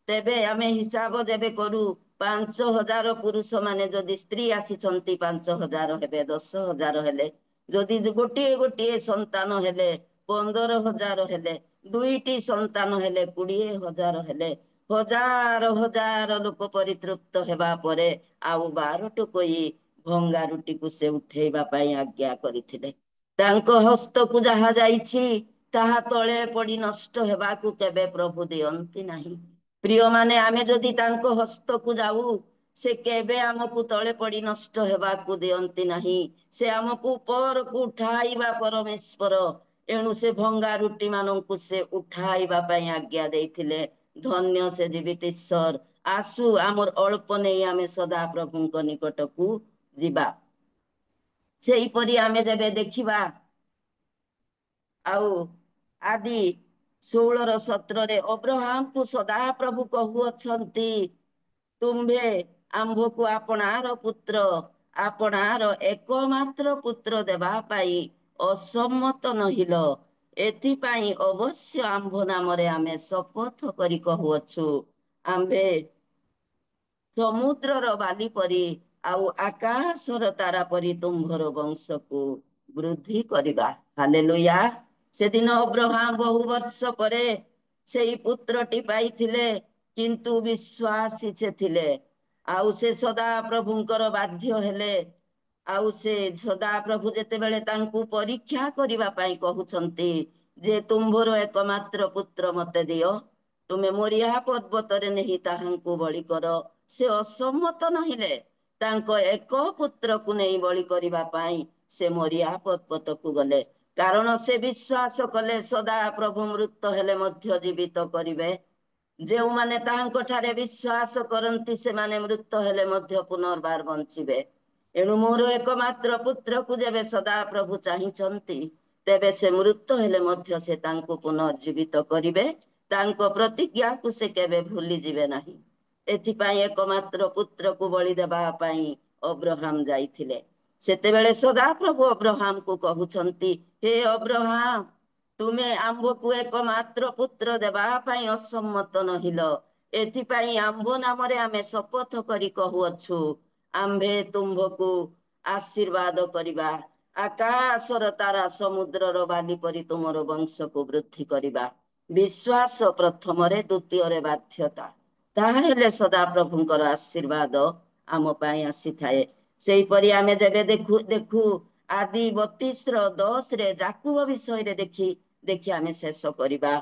ତେବେ ଆମେ ହିସାବ ଯେବେ କରୁ, 5,000 ପୁରୁଷ ମାନେ ଯଦି ସ୍ତ୍ରୀ ଆସିଛନ୍ତି 5,000 ହେବେ, 10,000 ହେଲେ, ଯଦି ଗୋଟିଏ ଗୋଟିଏ ସନ୍ତାନ ହେଲେ 15,000 ହେଲେ, 2ଟି ସନ୍ତାନ ହେଲେ 20,000 ହେଲେ, ହଜାର ହଜାର ଲୋକ ପରିତୃପ୍ତ ହେବା ପରେ ଆଉ 12 ଟୋକଇ ଭଙ୍ଗା ରୁଟିକୁ ସେ ଉଠେଇବା ପାଇଁ ଆଜ୍ଞା କରିଥିଲେ। ତାଙ୍କ ହସ୍ତକୁ ଯାହା ଯାଇଛି, ତାହା ତଳେ ପଡି ନଷ୍ଟ ହେବାକୁ କେବେ ପ୍ରଭୁ ଦିଅନ୍ତି ନାହିଁ। ପ୍ରିୟମାନେ, ଆମେ ଯଦି ତାଙ୍କ ହସ୍ତକୁ ଯାଉ, ସେ କେବେ ଆମକୁ ତଳେ ପଡି ନଷ୍ଟ ହେବାକୁ ଦିଅନ୍ତି ନାହିଁ। ସେ ଆମକୁ ଉପରକୁ ଉଠାଇବା ପରମେଶ୍ୱର। ଏଣୁ ସେ ଭଙ୍ଗା ରୁଟି ମାନଙ୍କୁ ସେ ଉଠାଇବା ପାଇଁ ଆଜ୍ଞା ଦେଇଥିଲେ। ଧନ୍ୟ ସେ ଜୀବିତ ଈଶ୍ୱର। ଆସୁ, ଆମର ଅଳ୍ପ ନେଇ ଆମେ ସଦା ପ୍ରଭୁଙ୍କ ନିକଟକୁ ଯିବା। ସେହିପରି ଆମେ ଯେବେ ଦେଖିବା, ଆଉ ଆଦି 16:17 ଅବ୍ରାହମକୁ ସଦା ପ୍ରଭୁ କହୁଅଛନ୍ତି, ତୁମ୍ଭେ ଆମ୍ଭକୁ ଆପଣାର ପୁତ୍ର, ଆପଣାର ଏକମାତ୍ର ପୁତ୍ର ଦେବା ପାଇଁ ଅସମ୍ମତ ନହିଲ। ଏଥିପାଇଁ ଅବଶ୍ୟ ଆମ୍ଭ ନାମରେ ଆମେ ଶପଥ କରି କହୁଅଛୁ, ଆମ୍ଭେ ସମୁଦ୍ରର ବାଲି ପରି ଆଉ ଆକାଶର ତାରା ପରି ତୁମ୍ଭର ବଂଶକୁ ବୃଦ୍ଧି କରିବା। ହାଲେଲୁୟା। ସେଦିନ ଅବ୍ରାହମ ବହୁ ବର୍ଷ ପରେ ସେଇ ପୁତ୍ରଟି ପାଇଥିଲେ, କିନ୍ତୁ ବିଶ୍ୱାସୀ ସେ ଥିଲେ। ଆଉ ସେ ସଦା ପ୍ରଭୁଙ୍କର ବାଧ୍ୟ ହେଲେ। ଆଉ ସେ ସଦାପ୍ରଭୁ ଯେତେବେଳେ ତାଙ୍କୁ ପରୀକ୍ଷା କରିବା ପାଇଁ କହୁଛନ୍ତି ଯେ ତୁମ୍ଭର ଏକମାତ୍ର ପୁତ୍ର ମତେ ଦିଅ, ତୁମେ ମୋରିଆ ପର୍ବତରେ ନେଇ ତାହାଙ୍କୁ ବଳି କର, ସେ ଅସମ୍ମତ ନହିଲେ। ତାଙ୍କ ଏକ ପୁତ୍ରକୁ ନେଇ ବଳି କରିବା ପାଇଁ ସେ ମୋରିଆ ପର୍ବତକୁ ଗଲେ। କାରଣ ସେ ବିଶ୍ୱାସ କଲେ ସଦା ପ୍ରଭୁ ମୃତ ହେଲେ ମଧ୍ୟ ଜୀବିତ କରିବେ। ଯେଉଁମାନେ ତାହାଙ୍କ ଠାରେ ବିଶ୍ୱାସ କରନ୍ତି ସେମାନେ ମୃତ ହେଲେ ମଧ୍ୟ ପୁନର୍ବାର ବଞ୍ଚିବେ। ଏଣୁ ମୋର ଏକମାତ୍ର ପୁତ୍ରକୁ ଯେବେ ସଦା ପ୍ରଭୁ ଚାହିଁଛନ୍ତି, ତେବେ ସେ ମୃତ ହେଲେ ମଧ୍ୟ ସେ ତାଙ୍କୁ ପୁନର୍ଜୀବିତ କରିବେ। ତାଙ୍କ ପ୍ରତିଜ୍ଞାକୁ ସେ କେବେ ଭୁଲି ଯିବେ ନାହିଁ। ଏଥିପାଇଁ ଏକମାତ୍ର ପୁତ୍ରକୁ ବଳି ଦେବା ପାଇଁ ଅବ୍ରାହମ ଯାଇଥିଲେ। ସେତେବେଳେ ସଦାପ୍ରଭୁ ଅବ୍ରାହମକୁ କହୁଛନ୍ତି, ହେ ଅବ୍ରାହମ, ତୁମେ ଆମ୍ଭକୁ ଏକମାତ୍ର ପୁତ୍ର ଦେବା ପାଇଁ ଅସମ୍ମତ ନହିଲ। ଏଥିପାଇଁ ଆମ୍ଭ ନାମରେ ଆମେ ଶପଥ କରି କହୁଅଛୁ, ଆମ୍ଭେ ତୁମ୍ଭକୁ ଆଶୀର୍ବାଦ କରିବା। ଆକାଶର ତାରା, ସମୁଦ୍ରର ବାଲି ପରି ତୁମର ବଂଶକୁ ବୃଦ୍ଧି କରିବା। ବିଶ୍ୱାସ ପ୍ରଥମରେ, ଦ୍ୱିତୀୟରେ ବାଧ୍ୟତା। ତାହେଲେ ସଦାପ୍ରଭୁଙ୍କର ଆଶୀର୍ବାଦ ଆମ ପାଇଁ ଆସିଥାଏ। ସେହିପରି ଆମେ ଯେବେ ଦେଖୁ ଆଦି 32:10 ଯାକୁବ ବିଷୟରେ ଦେଖି ଆମେ ଶେଷ କରିବା।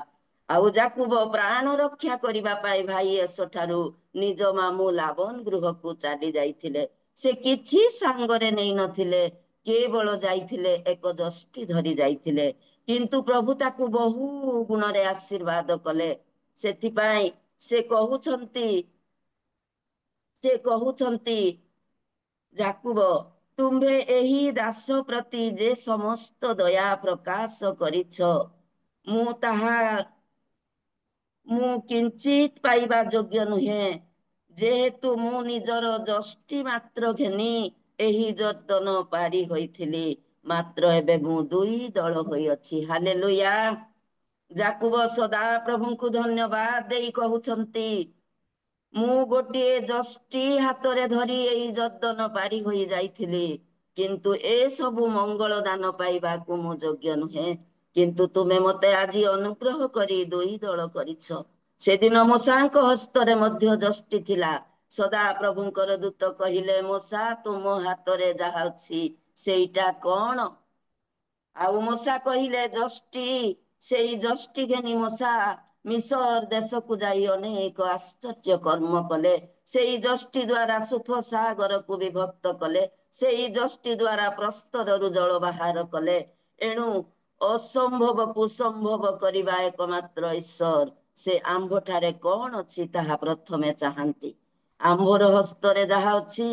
ଆଉ ଯାକୁବ ପ୍ରାଣ ରକ୍ଷା କରିବା ପାଇଁ ଭାଇ ଏସଠାରୁ ନିଜ ମାମୁଁ ଲାବନ ଗୃହକୁ ଚାଲି ଯାଇଥିଲେ। ସେ କିଛି ସାଙ୍ଗରେ ନେଇ ନଥିଲେ, କେବଳ ଯାଇଥିଲେ ଏକ ଯଷ୍ଟି ଧରି ଯାଇଥିଲେ। କିନ୍ତୁ ପ୍ରଭୁ ତାକୁ ବହୁ ଗୁଣରେ ଆଶୀର୍ବାଦ କଲେ। ସେଥିପାଇଁ ସେ କହୁଛନ୍ତି ଯାକୁବ, ତୁମ୍ଭେ ଏହି ଦାସ ପ୍ରତି ଯେ ସମସ୍ତ ଦୟା ପ୍ରକାଶ କରିଛ, ମୁଁ କିଞ୍ଚିତ ପାଇବା ଯୋଗ୍ୟ ନୁହେଁ, ଯେହେତୁ ମୁଁ ନିଜର ଯଷ୍ଟି ମାତ୍ର ଘେନି ଏହି ଯର୍ଦ୍ଦନ ପାରି ହୋଇଥିଲି, ମାତ୍ର ଏବେ ମୁଁ 2 ଦଳ ହୋଇଅଛି। ହାଲେଲୁୟା। ଯାକୁବ ସଦା ପ୍ରଭୁଙ୍କୁ ଧନ୍ୟବାଦ ଦେଇ କହୁଛନ୍ତି, ମୁଁ ଗୋଟିଏ ଯଷ୍ଟି ହାତରେ ଧରି ଏଇ ଯର୍ଦ୍ଦନ ପାରି ହୋଇ ଯାଇଥିଲି, କିନ୍ତୁ ଏସବୁ ମଙ୍ଗଳ ଦାନ ପାଇବାକୁ ମୁଁ ଯୋଗ୍ୟ ନୁହେଁ। କିନ୍ତୁ ତୁମେ ମତେ ଆଜି ଅନୁଗ୍ରହ କରି 2 ଦଳ କରିଛ। ସେଦିନ ମୂଷାଙ୍କ ହସ୍ତରେ ମଧ୍ୟ ଯଷ୍ଟି ଥିଲା। ସଦା ପ୍ରଭୁଙ୍କର ଦୂତ କହିଲେ, ମୂଷା, ତୁମ ହାତରେ ଯାହା ଅଛି ସେଇଟା କଣ? ଆଉ ମୂଷା କହିଲେ, ଯଷ୍ଟି। ସେଇ ଯଷ୍ଟି ଘେନି ମୂଷା ମିଶର ଦେଶକୁ ଯାଇ ଅନେକ ଆଶ୍ଚର୍ଯ୍ୟ କର୍ମ କଲେ। ସେଇ ଯଷ୍ଟି ଦ୍ୱାରା ସୁଫ ସାଗରକୁ ବିଭକ୍ତ କଲେ। ସେଇ ଯଷ୍ଟି ଦ୍ୱାରା ପ୍ରସ୍ତରରୁ ଜଳ ବାହାର କଲେ। ଏଣୁ ଅସମ୍ଭବକୁ ସମ୍ଭବ କରିବା ଏକମାତ୍ର ଈଶ୍ୱର। ସେ ଆମ୍ଭଠାରେ କଣ ଅଛି ତାହା ପ୍ରଥମେ ଚାହାନ୍ତି। ଆମ୍ଭର ହସ୍ତରେ ଯାହା ଅଛି,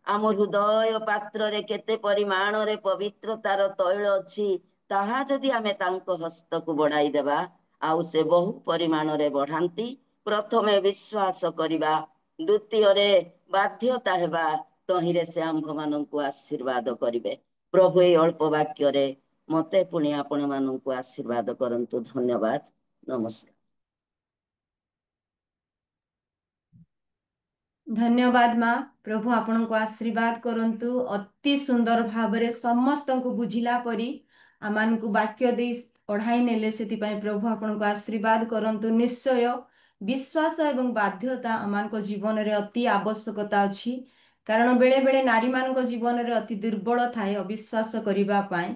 ଆମ ହୃଦୟ ପାତ୍ରରେ କେତେ ପରିମାଣରେ ପବିତ୍ରତାର ତୈଳ ଅଛି, ତାହା ଯଦି ଆମେ ତାଙ୍କ ହସ୍ତକୁ ବଢାଇ ଦେବା, ଆଉ ସେ ବହୁ ପରିମାଣରେ ବଢାନ୍ତି। ପ୍ରଥମେ ବିଶ୍ୱାସ କରିବା, ଦ୍ୱିତୀୟରେ ବାଧ୍ୟତା ହେବା, ତହିଁରେ ସେ ଆମ୍ଭମାନଙ୍କୁ ଆଶୀର୍ବାଦ କରିବେ। ପ୍ରଭୁ ଏଇ ଅଳ୍ପ ବାକ୍ୟରେ ମତେ ପୁଣି ଆପଣ ମାନଙ୍କୁ ଆଶୀର୍ବାଦ କରନ୍ତୁ। ଧନ୍ୟବାଦ। ନମସ୍କାର। ଧନ୍ୟବାଦ ମା। ପ୍ରଭୁ ଆପଣଙ୍କୁ ଆଶୀର୍ବାଦ କରନ୍ତୁ। ଅତି ସୁନ୍ଦର ଭାବରେ ସମସ୍ତଙ୍କୁ ବୁଝିଲା ପରି ଆମମାନଙ୍କୁ ବାକ୍ୟ ଦେଇ ପଢାଇ ନେଲେ, ସେଥିପାଇଁ ପ୍ରଭୁ ଆପଣଙ୍କୁ ଆଶୀର୍ବାଦ କରନ୍ତୁ। ନିଶ୍ଚୟ ବିଶ୍ୱାସ ଏବଂ ବାଧ୍ୟତା ଆମମାନଙ୍କ ଜୀବନରେ ଅତି ଆବଶ୍ୟକତା ଅଛି। କାରଣ ବେଳେ ବେଳେ ନାରୀମାନଙ୍କ ଜୀବନରେ ଅତି ଦୁର୍ବଳ ଥାଏ ଅବିଶ୍ୱାସ କରିବା ପାଇଁ।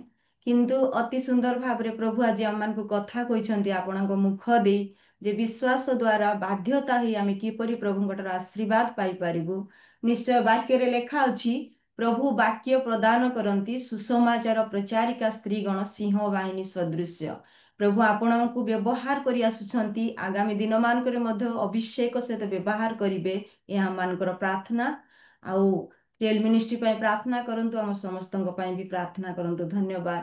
କିନ୍ତୁ ଅତି ସୁନ୍ଦର ଭାବରେ ପ୍ରଭୁ ଆଜି ଆମମାନଙ୍କୁ କଥା କହିଛନ୍ତି ଆପଣଙ୍କ ମୁଖ ଦେଇ, ଯେ ବିଶ୍ୱାସ ଦ୍ୱାରା ବାଧ୍ୟତା ହିଁ ଆମେ କିପରି ପ୍ରଭୁଙ୍କଠାରୁ ଆଶୀର୍ବାଦ ପାଇପାରିବୁ। ନିଶ୍ଚୟ ବାକ୍ୟରେ ଲେଖା ଅଛି, ପ୍ରଭୁ ବାକ୍ୟ ପ୍ରଦାନ କରନ୍ତି, ସୁସମାଚାର ପ୍ରଚାରିକା ସ୍ତ୍ରୀଗଣ ସିଂହ ବାହିନୀ ସଦୃଶ୍ୟ। ପ୍ରଭୁ ଆପଣଙ୍କୁ ବ୍ୟବହାର କରି ଆସୁଛନ୍ତି, ଆଗାମୀ ଦିନମାନଙ୍କରେ ମଧ୍ୟ ଅଭିଷେକ ସହିତ ବ୍ୟବହାର କରିବେ, ଏହା ଆମମାନଙ୍କର ପ୍ରାର୍ଥନା। ଆଉ ରିଏଲ ମିନିଷ୍ଟ୍ରି ପାଇଁ ପ୍ରାର୍ଥନା କରନ୍ତୁ, ଆମ ସମସ୍ତଙ୍କ ପାଇଁ ବି ପ୍ରାର୍ଥନା କରନ୍ତୁ। ଧନ୍ୟବାଦ।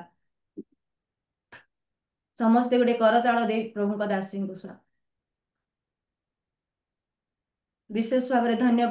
ସମସ୍ତେ ଗୋଟେ କରତାଳ ଦେଇ ପ୍ରଭୁଙ୍କ ଦାସୀଙ୍କୁ ବିଶେଷ ଭାବରେ ଧନ୍ୟବାଦ।